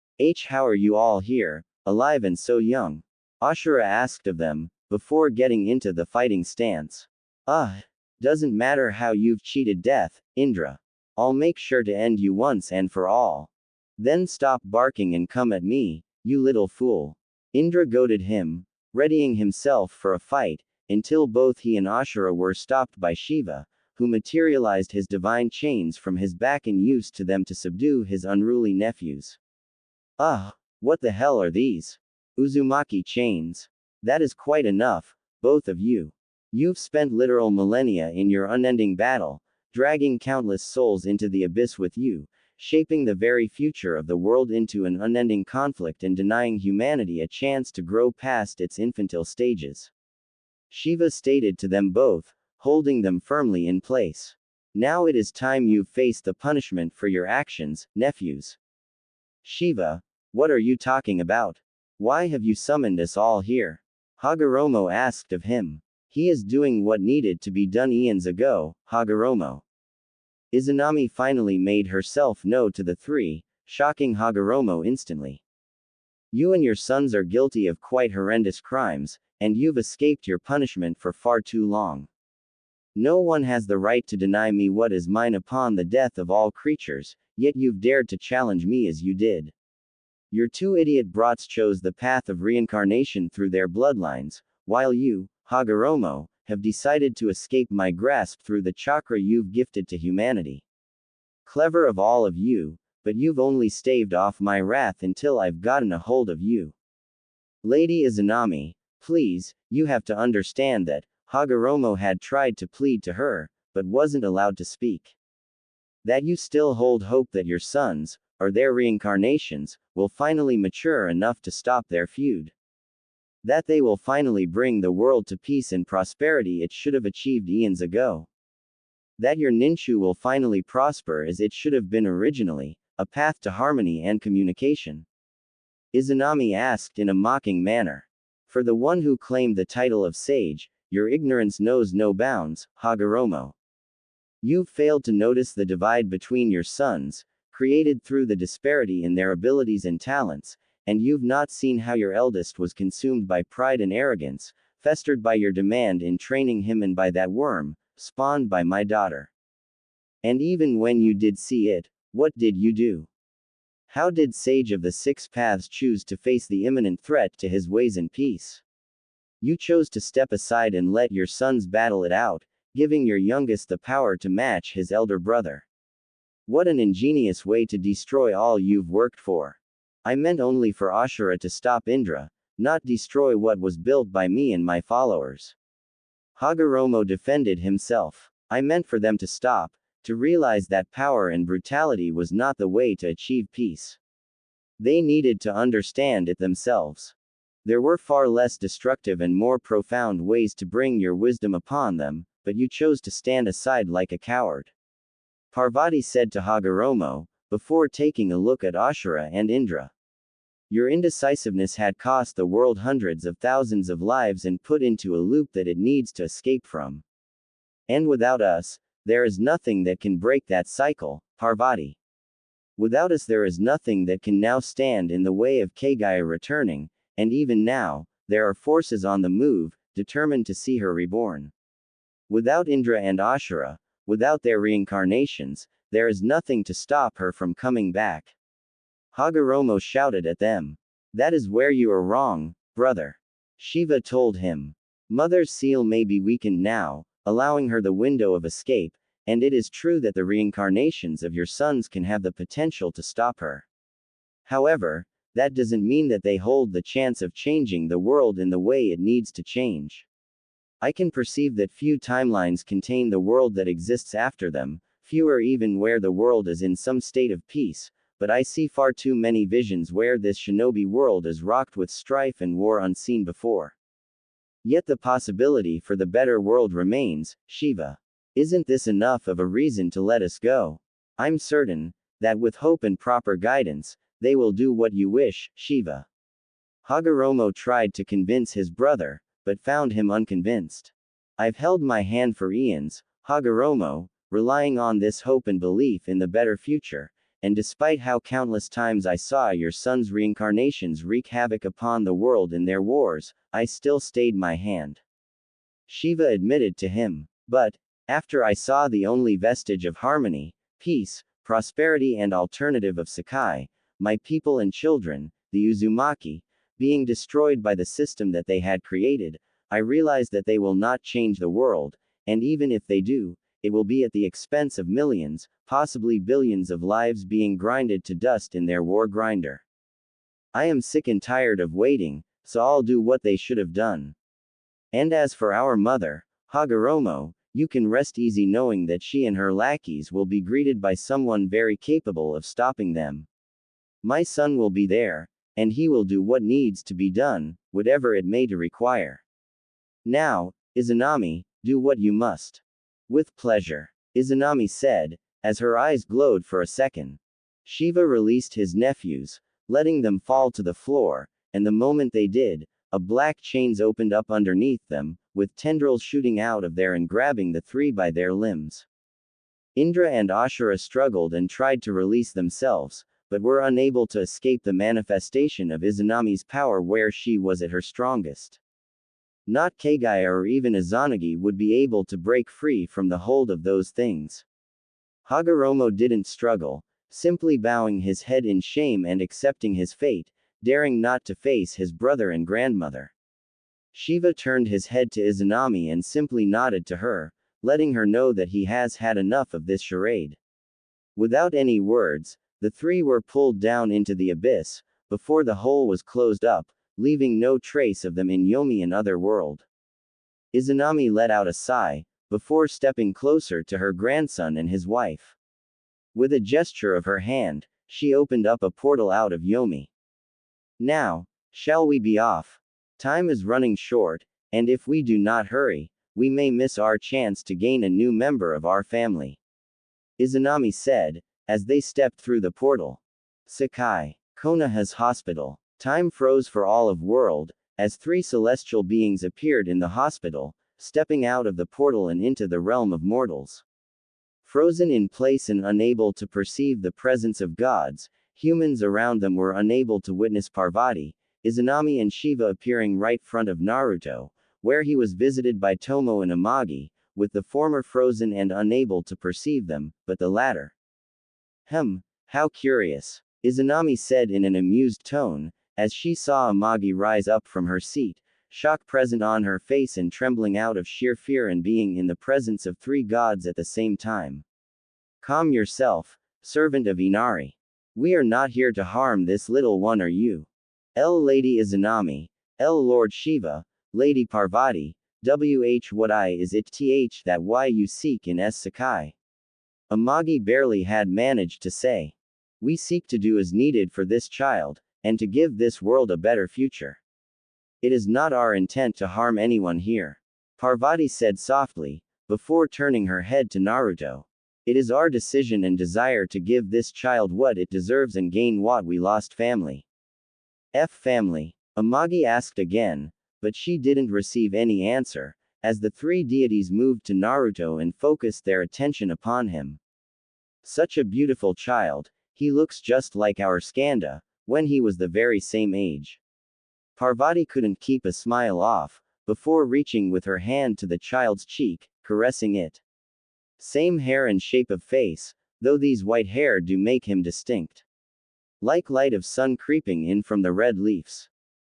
how are you all here, alive and so young? Ashura asked of them, before getting into the fighting stance. Doesn't matter how you've cheated death, Indra. I'll make sure to end you once and for all. Then stop barking and come at me, you little fool. Indra goaded him, readying himself for a fight, until both he and Ashura were stopped by Shiva, who materialized his divine chains from his back and used to them to subdue his unruly nephews. What the hell are these? Uzumaki chains. That is quite enough, both of you. You've spent literal millennia in your unending battle, dragging countless souls into the abyss with you, shaping the very future of the world into an unending conflict and denying humanity a chance to grow past its infantile stages. Shiva stated to them both, holding them firmly in place. Now it is time you face the punishment for your actions, nephews. Shiva, what are you talking about? Why have you summoned us all here? Hagoromo asked of him. He is doing what needed to be done eons ago, Hagoromo. Izanami finally made herself known to the three, shocking Hagoromo instantly. You and your sons are guilty of quite horrendous crimes, and you've escaped your punishment for far too long. No one has the right to deny me what is mine upon the death of all creatures, yet you've dared to challenge me as you did. Your 2 idiot brats chose the path of reincarnation through their bloodlines, while you, Hagoromo, have decided to escape my grasp through the chakra you've gifted to humanity. Clever of all of you, but you've only staved off my wrath until I've gotten a hold of you. Lady Izanami, please, you have to understand that, Hagoromo had tried to plead to her, but wasn't allowed to speak. That you still hold hope that your sons, or their reincarnations, will finally mature enough to stop their feud. That they will finally bring the world to peace and prosperity it should have achieved eons ago. That your ninshu will finally prosper as it should have been originally, a path to harmony and communication. Izanami asked in a mocking manner. For the one who claimed the title of sage, your ignorance knows no bounds, Hagoromo. You've failed to notice the divide between your sons, created through the disparity in their abilities and talents, and you've not seen how your eldest was consumed by pride and arrogance, festered by your demand in training him, and by that worm, spawned by my daughter. And even when you did see it, what did you do? How did Sage of the Six Paths choose to face the imminent threat to his ways in peace? You chose to step aside and let your sons battle it out, giving your youngest the power to match his elder brother. What an ingenious way to destroy all you've worked for. I meant only for Ashura to stop Indra, not destroy what was built by me and my followers. Hagoromo defended himself. I meant for them to stop, to realize that power and brutality was not the way to achieve peace. They needed to understand it themselves. There were far less destructive and more profound ways to bring your wisdom upon them, but you chose to stand aside like a coward. Parvati said to Hagoromo, before taking a look at Ashura and Indra. Your indecisiveness had cost the world hundreds of thousands of lives and put into a loop that it needs to escape from. And without us, there is nothing that can break that cycle, Parvati. Without us there is nothing that can now stand in the way of Kagaya returning, and even now, there are forces on the move, determined to see her reborn. Without Indra and Ashura, without their reincarnations, there is nothing to stop her from coming back. Hagoromo shouted at them. That is where you are wrong, brother. Shiva told him. Mother's seal may be weakened now, allowing her the window of escape, and it is true that the reincarnations of your sons can have the potential to stop her. However, that doesn't mean that they hold the chance of changing the world in the way it needs to change. I can perceive that few timelines contain the world that exists after them, fewer even where the world is in some state of peace, but I see far too many visions where this shinobi world is rocked with strife and war unseen before. Yet the possibility for the better world remains, Shiva. Isn't this enough of a reason to let us go? I'm certain that with hope and proper guidance, they will do what you wish, Shiva. Hagoromo tried to convince his brother, but found him unconvinced. I've held my hand for eons, Hagoromo, relying on this hope and belief in the better future, and despite how countless times I saw your sons' reincarnations wreak havoc upon the world in their wars, I still stayed my hand. Shiva admitted to him. But, after I saw the only vestige of harmony, peace, prosperity and alternative of Sakai, my people and children, the Uzumaki, being destroyed by the system that they had created, I realized that they will not change the world, and even if they do, it will be at the expense of millions, possibly billions of lives being grinded to dust in their war grinder. I am sick and tired of waiting, so I'll do what they should have done. And as for our mother, Hagoromo, you can rest easy knowing that she and her lackeys will be greeted by someone very capable of stopping them. My son will be there, and he will do what needs to be done, whatever it may to require. Now, Izanami, do what you must. With pleasure, Izanami said, as her eyes glowed for a second. Shiva released his nephews, letting them fall to the floor, and the moment they did, a black chains opened up underneath them, with tendrils shooting out of there and grabbing the three by their limbs. Indra and Ashura struggled and tried to release themselves, but were unable to escape the manifestation of Izanami's power where she was at her strongest. Not Kagaya or even Izanagi would be able to break free from the hold of those things. Hagoromo didn't struggle, simply bowing his head in shame and accepting his fate, daring not to face his brother and grandmother. Shiva turned his head to Izanami and simply nodded to her, letting her know that he has had enough of this charade. Without any words, the three were pulled down into the abyss, before the hole was closed up, leaving no trace of them in Yomi and other world. Izanami let out a sigh, before stepping closer to her grandson and his wife. With a gesture of her hand, she opened up a portal out of Yomi. Now, shall we be off? Time is running short, and if we do not hurry, we may miss our chance to gain a new member of our family. Izanami said, as they stepped through the portal. Sakai, Konoha's hospital. Time froze for all of world, as three celestial beings appeared in the hospital, stepping out of the portal and into the realm of mortals. Frozen in place and unable to perceive the presence of gods, humans around them were unable to witness Parvati, Izanami and Shiva appearing right front of Naruto, where he was visited by Tomo and Amagi, with the former frozen and unable to perceive them, but the latter. How curious, Izanami said in an amused tone, as she saw Amagi rise up from her seat, shock present on her face and trembling out of sheer fear and being in the presence of three gods at the same time. Calm yourself, servant of Inari. We are not here to harm this little one or you. Lady Izanami, Lord Shiva, Lady Parvati, what is it that why you seek in Sakai? Amagi barely had managed to say. We seek to do as needed for this child, and to give this world a better future. It is not our intent to harm anyone here. Parvati said softly, before turning her head to Naruto. It is our decision and desire to give this child what it deserves and gain what we lost family. Family? Amagi asked again, but she didn't receive any answer, as the three deities moved to Naruto and focused their attention upon him. Such a beautiful child, he looks just like our Skanda, when he was the very same age. Parvati couldn't keep a smile off, before reaching with her hand to the child's cheek, caressing it. Same hair and shape of face, though these white hair do make him distinct. Like light of sun creeping in from the red leaves.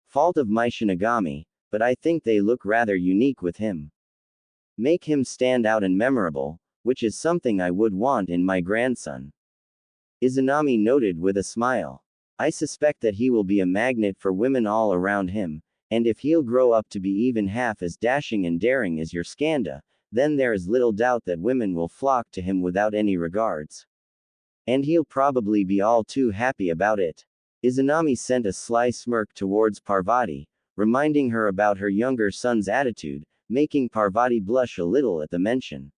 Fault of my Shinigami, but I think they look rather unique with him. Make him stand out and memorable, which is something I would want in my grandson. Izanami noted with a smile. I suspect that he will be a magnet for women all around him, and if he'll grow up to be even half as dashing and daring as your Skanda, then there is little doubt that women will flock to him without any regards. And he'll probably be all too happy about it. Izanami sent a sly smirk towards Parvati, reminding her about her younger son's attitude, making Parvati blush a little at the mention.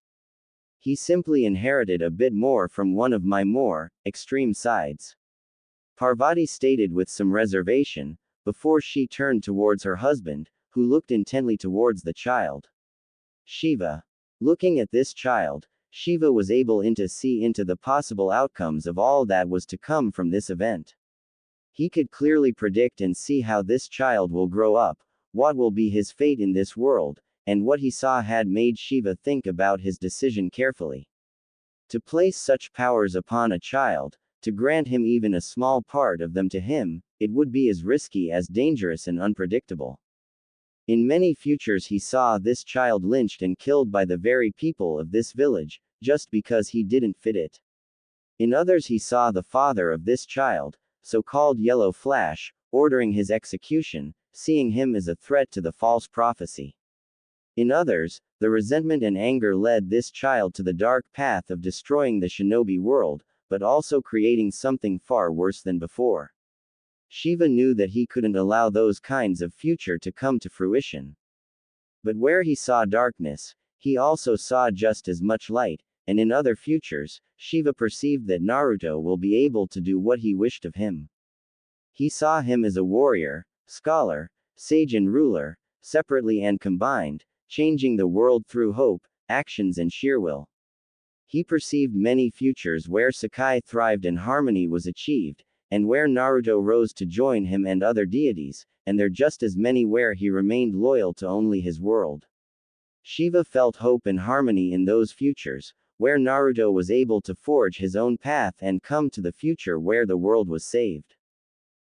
He simply inherited a bit more from one of my more extreme sides. Parvati stated with some reservation, before she turned towards her husband, who looked intently towards the child. Shiva. Looking at this child, Shiva was able to see into the possible outcomes of all that was to come from this event. He could clearly predict and see how this child will grow up, what will be his fate in this world, and what he saw had made Shiva think about his decision carefully. To place such powers upon a child, to grant him even a small part of them to him, it would be as risky as dangerous and unpredictable. In many futures he saw this child lynched and killed by the very people of this village, just because he didn't fit it. In others he saw the father of this child, so-called Yellow Flash, ordering his execution, seeing him as a threat to the false prophecy. In others, the resentment and anger led this child to the dark path of destroying the shinobi world, but also creating something far worse than before. Shiva knew that he couldn't allow those kinds of future to come to fruition. But where he saw darkness, he also saw just as much light, and in other futures, Shiva perceived that Naruto will be able to do what he wished of him. He saw him as a warrior, scholar, sage and ruler, separately and combined, changing the world through hope, actions and sheer will. He perceived many futures where Sakai thrived and harmony was achieved, and where Naruto rose to join him and other deities, and there just as many where he remained loyal to only his world. Shiva felt hope and harmony in those futures, where Naruto was able to forge his own path and come to the future where the world was saved.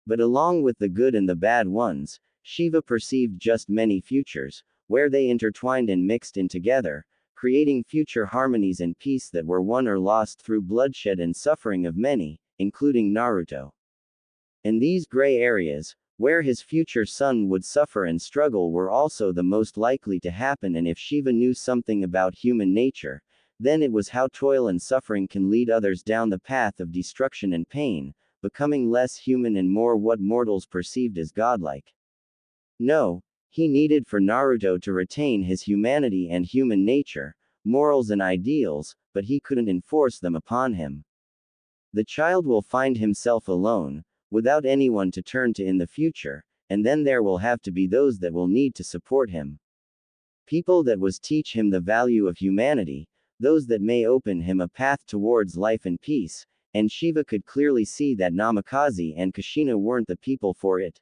But along with the good and the bad ones, Shiva perceived just many futures, where they intertwined and mixed in together, creating future harmonies and peace that were won or lost through bloodshed and suffering of many, including Naruto. And these gray areas, where his future son would suffer and struggle, were also the most likely to happen, and if Shiva knew something about human nature, then it was how toil and suffering can lead others down the path of destruction and pain, becoming less human and more what mortals perceived as godlike. No, he needed for Naruto to retain his humanity and human nature, morals and ideals, but he couldn't enforce them upon him. The child will find himself alone, without anyone to turn to in the future, and then there will have to be those that will need to support him. People that was teach him the value of humanity, those that may open him a path towards life and peace, and Shiva could clearly see that Namikaze and Kushina weren't the people for it.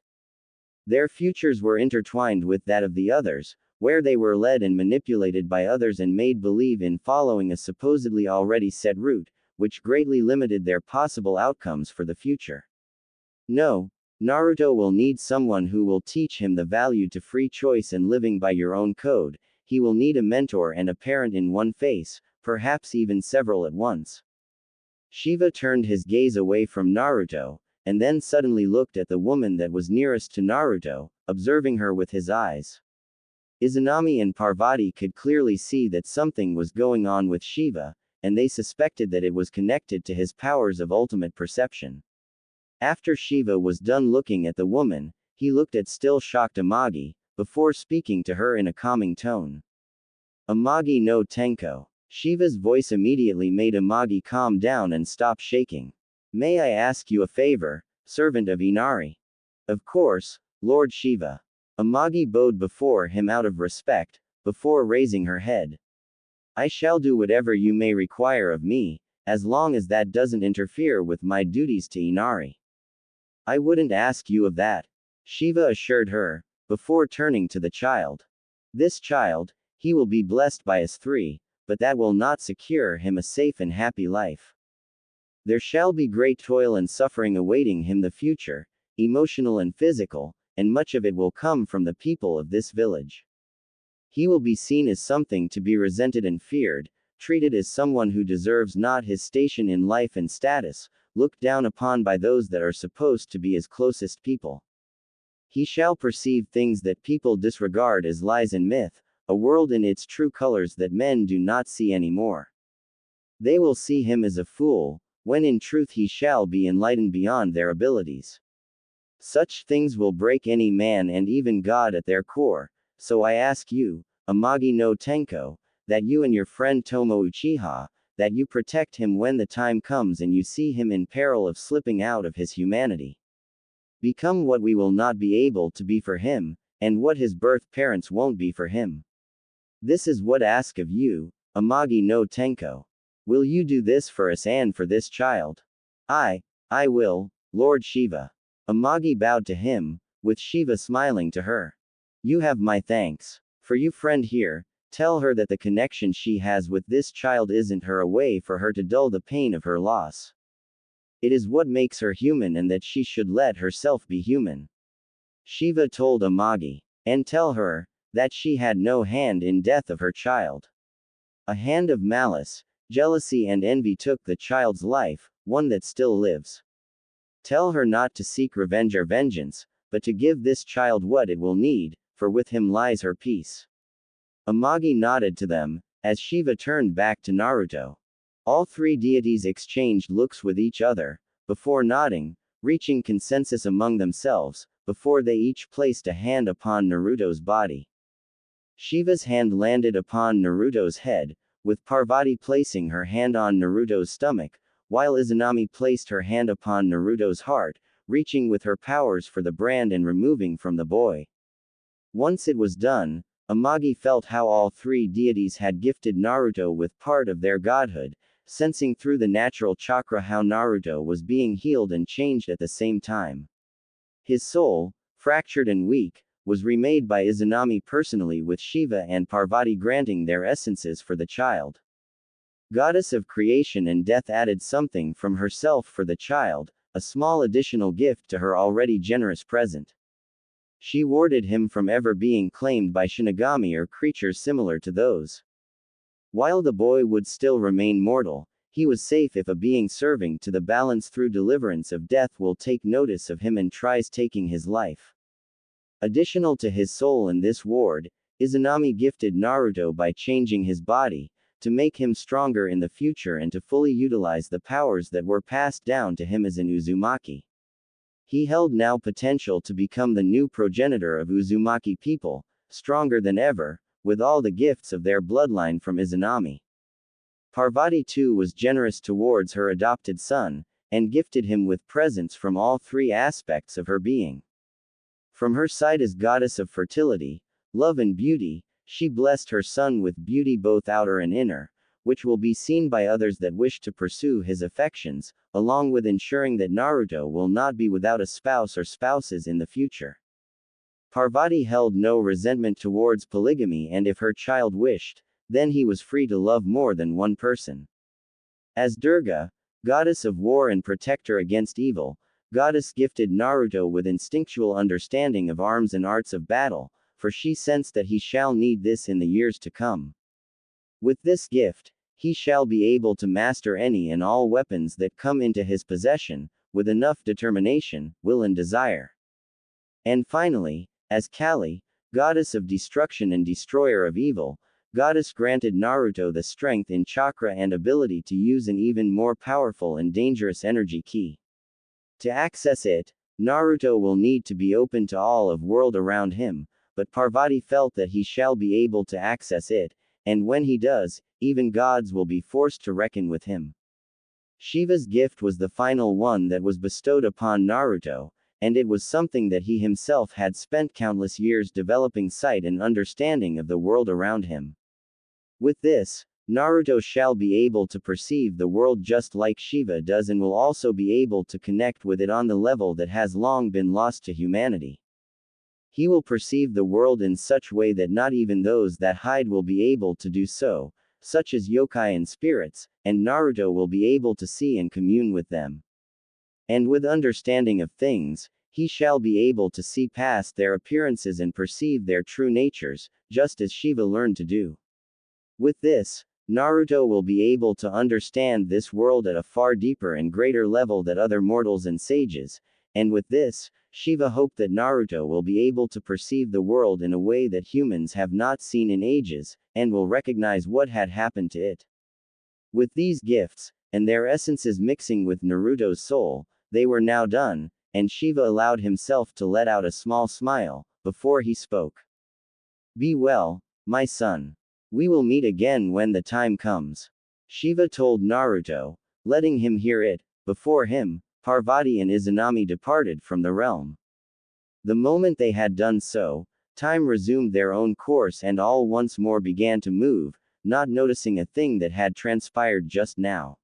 Their futures were intertwined with that of the others, where they were led and manipulated by others and made believe in following a supposedly already set route, which greatly limited their possible outcomes for the future. No, Naruto will need someone who will teach him the value to free choice and living by your own code. He will need a mentor and a parent in one face, perhaps even several at once. Shiva turned his gaze away from Naruto, and then suddenly looked at the woman that was nearest to Naruto, observing her with his eyes. Izanami and Parvati could clearly see that something was going on with Shiva, and they suspected that it was connected to his powers of ultimate perception. After Shiva was done looking at the woman, he looked at still shocked Amagi, before speaking to her in a calming tone. Amagi no Tenko. Shiva's voice immediately made Amagi calm down and stop shaking. May I ask you a favor, servant of Inari? Of course, Lord Shiva. Amagi bowed before him out of respect, before raising her head. I shall do whatever you may require of me, as long as that doesn't interfere with my duties to Inari. I wouldn't ask you of that, Shiva assured her, before turning to the child. This child, he will be blessed by us three, but that will not secure him a safe and happy life. There shall be great toil and suffering awaiting him the future, emotional and physical, and much of it will come from the people of this village. He will be seen as something to be resented and feared, treated as someone who deserves not his station in life and status, looked down upon by those that are supposed to be his closest people. He shall perceive things that people disregard as lies and myth, a world in its true colors that men do not see anymore. They will see him as a fool, when in truth he shall be enlightened beyond their abilities. Such things will break any man and even God at their core, so I ask you, Amagi no Tenko, that you and your friend Tomo Uchiha, that you protect him when the time comes and you see him in peril of slipping out of his humanity. Become what we will not be able to be for him, and what his birth parents won't be for him. This is what I ask of you, Amagi no Tenko. Will you do this for us and for this child? I will, Lord Shiva. Amagi bowed to him, with Shiva smiling to her. You have my thanks. For you friend here, tell her that the connection she has with this child isn't her a way for her to dull the pain of her loss. It is what makes her human and that she should let herself be human. Shiva told Amagi. And tell her, that she had no hand in death of her child. A hand of malice, jealousy and envy took the child's life, one that still lives. Tell her not to seek revenge or vengeance, but to give this child what it will need, for with him lies her peace. Amagi nodded to them, as Shiva turned back to Naruto. All three deities exchanged looks with each other, before nodding, reaching consensus among themselves, before they each placed a hand upon Naruto's body. Shiva's hand landed upon Naruto's head, with Parvati placing her hand on Naruto's stomach, while Izanami placed her hand upon Naruto's heart, reaching with her powers for the brand and removing from the boy. Once it was done, Amagi felt how all three deities had gifted Naruto with part of their godhood, sensing through the natural chakra how Naruto was being healed and changed at the same time. His soul, fractured and weak, was remade by Izanami personally with Shiva and Parvati granting their essences for the child. Goddess of creation and death added something from herself for the child, a small additional gift to her already generous present. She warded him from ever being claimed by Shinigami or creatures similar to those. While the boy would still remain mortal, he was safe if a being serving to the balance through deliverance of death will take notice of him and tries taking his life. Additional to his soul in this ward, Izanami gifted Naruto by changing his body, to make him stronger in the future and to fully utilize the powers that were passed down to him as an Uzumaki. He held now potential to become the new progenitor of Uzumaki people, stronger than ever, with all the gifts of their bloodline from Izanami. Parvati too was generous towards her adopted son, and gifted him with presents from all three aspects of her being. From her side as goddess of fertility, love and beauty, she blessed her son with beauty both outer and inner, which will be seen by others that wish to pursue his affections, along with ensuring that Naruto will not be without a spouse or spouses in the future. Parvati held no resentment towards polygamy, and if her child wished, then he was free to love more than one person. As Durga, goddess of war and protector against evil, goddess gifted Naruto with instinctual understanding of arms and arts of battle, for she sensed that he shall need this in the years to come. With this gift, he shall be able to master any and all weapons that come into his possession, with enough determination, will and desire. And finally, as Kali, goddess of destruction and destroyer of evil, goddess granted Naruto the strength in chakra and ability to use an even more powerful and dangerous energy key. To access it, Naruto will need to be open to all of world around him, but Parvati felt that he shall be able to access it, and when he does, even gods will be forced to reckon with him. Shiva's gift was the final one that was bestowed upon Naruto, and it was something that he himself had spent countless years developing sight and understanding of the world around him. With this, Naruto shall be able to perceive the world just like Shiva does, and will also be able to connect with it on the level that has long been lost to humanity. He will perceive the world in such way that not even those that hide will be able to do so, such as yokai and spirits, and Naruto will be able to see and commune with them. And with understanding of things, he shall be able to see past their appearances and perceive their true natures, just as Shiva learned to do. With this, Naruto will be able to understand this world at a far deeper and greater level than other mortals and sages, and with this, Shiva hoped that Naruto will be able to perceive the world in a way that humans have not seen in ages, and will recognize what had happened to it. With these gifts, and their essences mixing with Naruto's soul, they were now done, and Shiva allowed himself to let out a small smile, before he spoke. Be well, my son. We will meet again when the time comes. Shiva told Naruto, letting him hear it. Before him, Parvati and Izanami departed from the realm. The moment they had done so, time resumed their own course and all once more began to move, not noticing a thing that had transpired just now.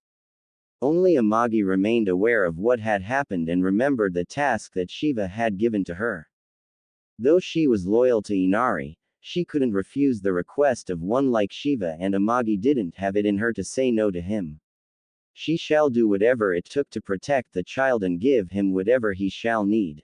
Only Amagi remained aware of what had happened and remembered the task that Shiva had given to her. Though she was loyal to Inari, she couldn't refuse the request of one like Shiva, and Amagi didn't have it in her to say no to him. She shall do whatever it took to protect the child and give him whatever he shall need.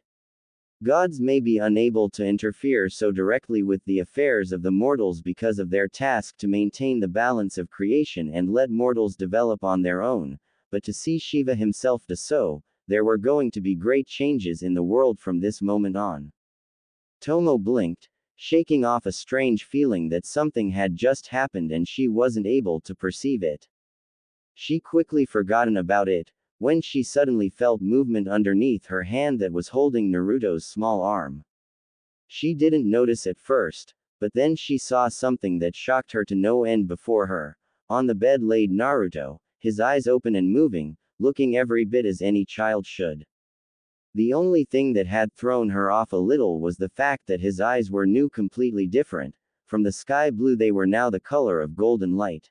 Gods may be unable to interfere so directly with the affairs of the mortals because of their task to maintain the balance of creation and let mortals develop on their own, but to see Shiva himself do so, there were going to be great changes in the world from this moment on. Tomo blinked, shaking off a strange feeling that something had just happened and she wasn't able to perceive it. She quickly forgotten about it, when she suddenly felt movement underneath her hand that was holding Naruto's small arm. She didn't notice at first, but then she saw something that shocked her to no end. Before her, on the bed laid Naruto, his eyes open and moving, looking every bit as any child should. The only thing that had thrown her off a little was the fact that his eyes were new, completely different. From the sky blue they were now the color of golden light.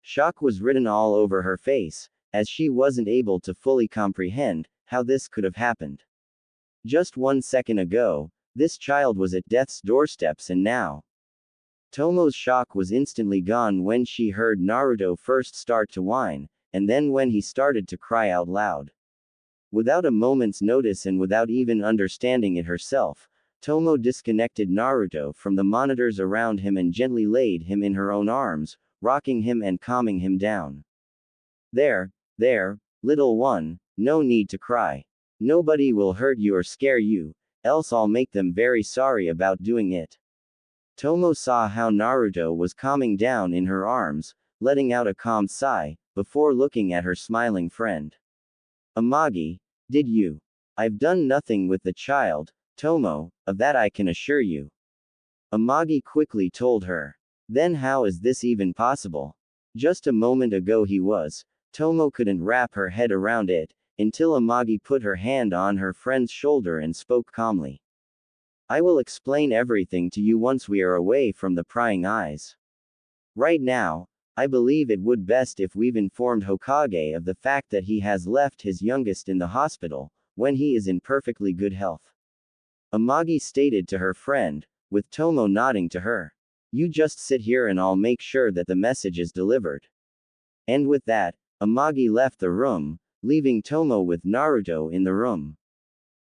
Shock was written all over her face, as she wasn't able to fully comprehend how this could have happened. Just 1 second ago, this child was at death's doorsteps, and now. Tomo's shock was instantly gone when she heard Naruto first start to whine, and then when he started to cry out loud. Without a moment's notice and without even understanding it herself, Tomo disconnected Naruto from the monitors around him and gently laid him in her own arms, rocking him and calming him down. There, little one, no need to cry. Nobody will hurt you or scare you, else I'll make them very sorry about doing it. Tomo saw how Naruto was calming down in her arms, letting out a calm sigh, before looking at her smiling friend. Amagi, did you? I've done nothing with the child, Tomo, of that I can assure you. Amagi quickly told her. Then how is this even possible? Just a moment ago he was. Tomo couldn't wrap her head around it, until Amagi put her hand on her friend's shoulder and spoke calmly. I will explain everything to you once we are away from the prying eyes. Right now, I believe it would best if we've informed Hokage of the fact that he has left his youngest in the hospital, when he is in perfectly good health. Amagi stated to her friend, with Tomo nodding to her. You just sit here and I'll make sure that the message is delivered. And with that, Amagi left the room, leaving Tomo with Naruto in the room.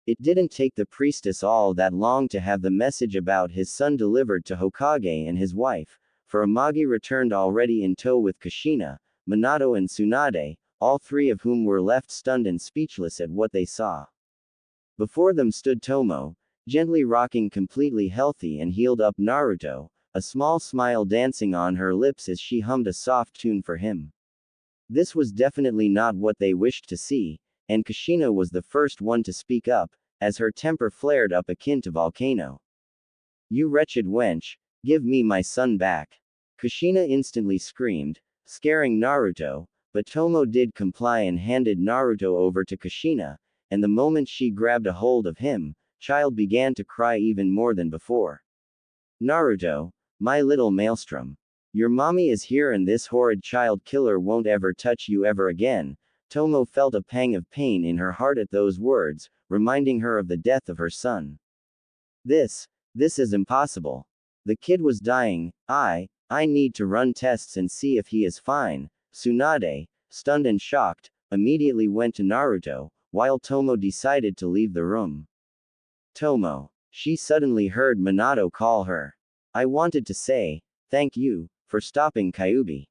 It didn't take the priestess all that long to have the message about his son delivered to Hokage and his wife, for Amagi returned already in tow with Kushina, Minato and Tsunade, all three of whom were left stunned and speechless at what they saw. Before them stood Tomo, gently rocking completely healthy and healed up Naruto, a small smile dancing on her lips as she hummed a soft tune for him. This was definitely not what they wished to see, and Kushina was the first one to speak up, as her temper flared up akin to volcano. You wretched wench, give me my son back. Kushina instantly screamed, scaring Naruto, but Tomo did comply and handed Naruto over to Kushina, and the moment she grabbed a hold of him, child began to cry even more than before. Naruto, my little maelstrom. Your mommy is here and this horrid child killer won't ever touch you ever again. Tomo felt a pang of pain in her heart at those words, reminding her of the death of her son. This is impossible. The kid was dying. I need to run tests and see if he is fine. Tsunade, stunned and shocked, immediately went to Naruto, while Tomo decided to leave the room. Tomo. She suddenly heard Minato call her. I wanted to say, thank you, for stopping Kyuubi.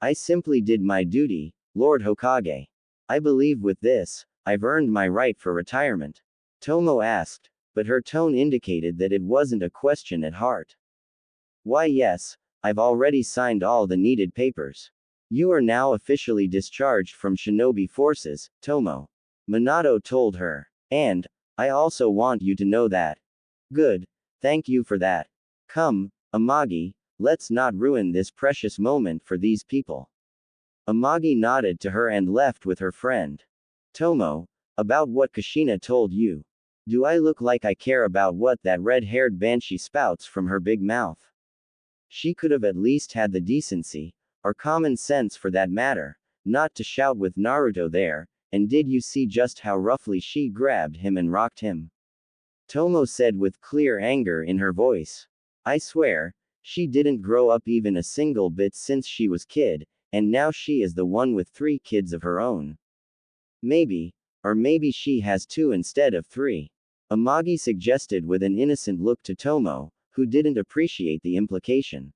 I simply did my duty, Lord Hokage. I believe with this, I've earned my right for retirement. Tomo asked, but her tone indicated that it wasn't a question at heart. Why yes, I've already signed all the needed papers. You are now officially discharged from shinobi forces, Tomo. Minato told her. And, I also want you to know that. Good. Thank you for that. Come, Amagi, let's not ruin this precious moment for these people. Amagi nodded to her and left with her friend. Tomo, about what Kushina told you. Do I look like I care about what that red-haired banshee spouts from her big mouth? She could have at least had the decency, or common sense for that matter, not to shout with Naruto there, and did you see just how roughly she grabbed him and rocked him? Tomo said with clear anger in her voice. I swear, she didn't grow up even a single bit since she was kid, and now she is the one with 3 kids of her own. Maybe, or maybe she has 2 instead of 3. Amagi suggested with an innocent look to Tomo, who didn't appreciate the implication.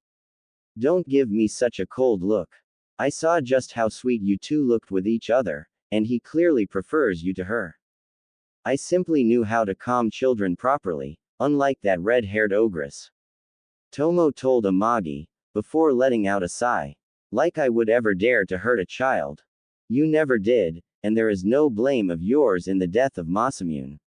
Don't give me such a cold look. I saw just how sweet you two looked with each other, and he clearly prefers you to her. I simply knew how to calm children properly, unlike that red-haired ogress. Tomo told Amagi, before letting out a sigh. Like I would ever dare to hurt a child. You never did, and there is no blame of yours in the death of Masamune.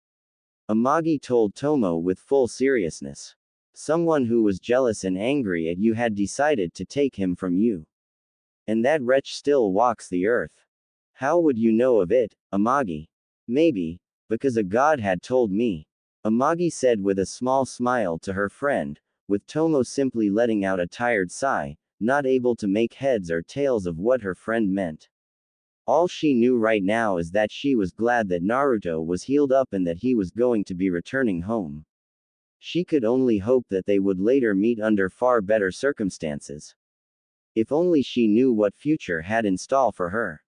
Amagi told Tomo with full seriousness. Someone who was jealous and angry at you had decided to take him from you. And that wretch still walks the earth. How would you know of it, Amagi? Maybe, because a god had told me. Amagi said with a small smile to her friend, with Tomo simply letting out a tired sigh, not able to make heads or tails of what her friend meant. All she knew right now is that she was glad that Naruto was healed up and that he was going to be returning home. She could only hope that they would later meet under far better circumstances. If only she knew what future had in store for her.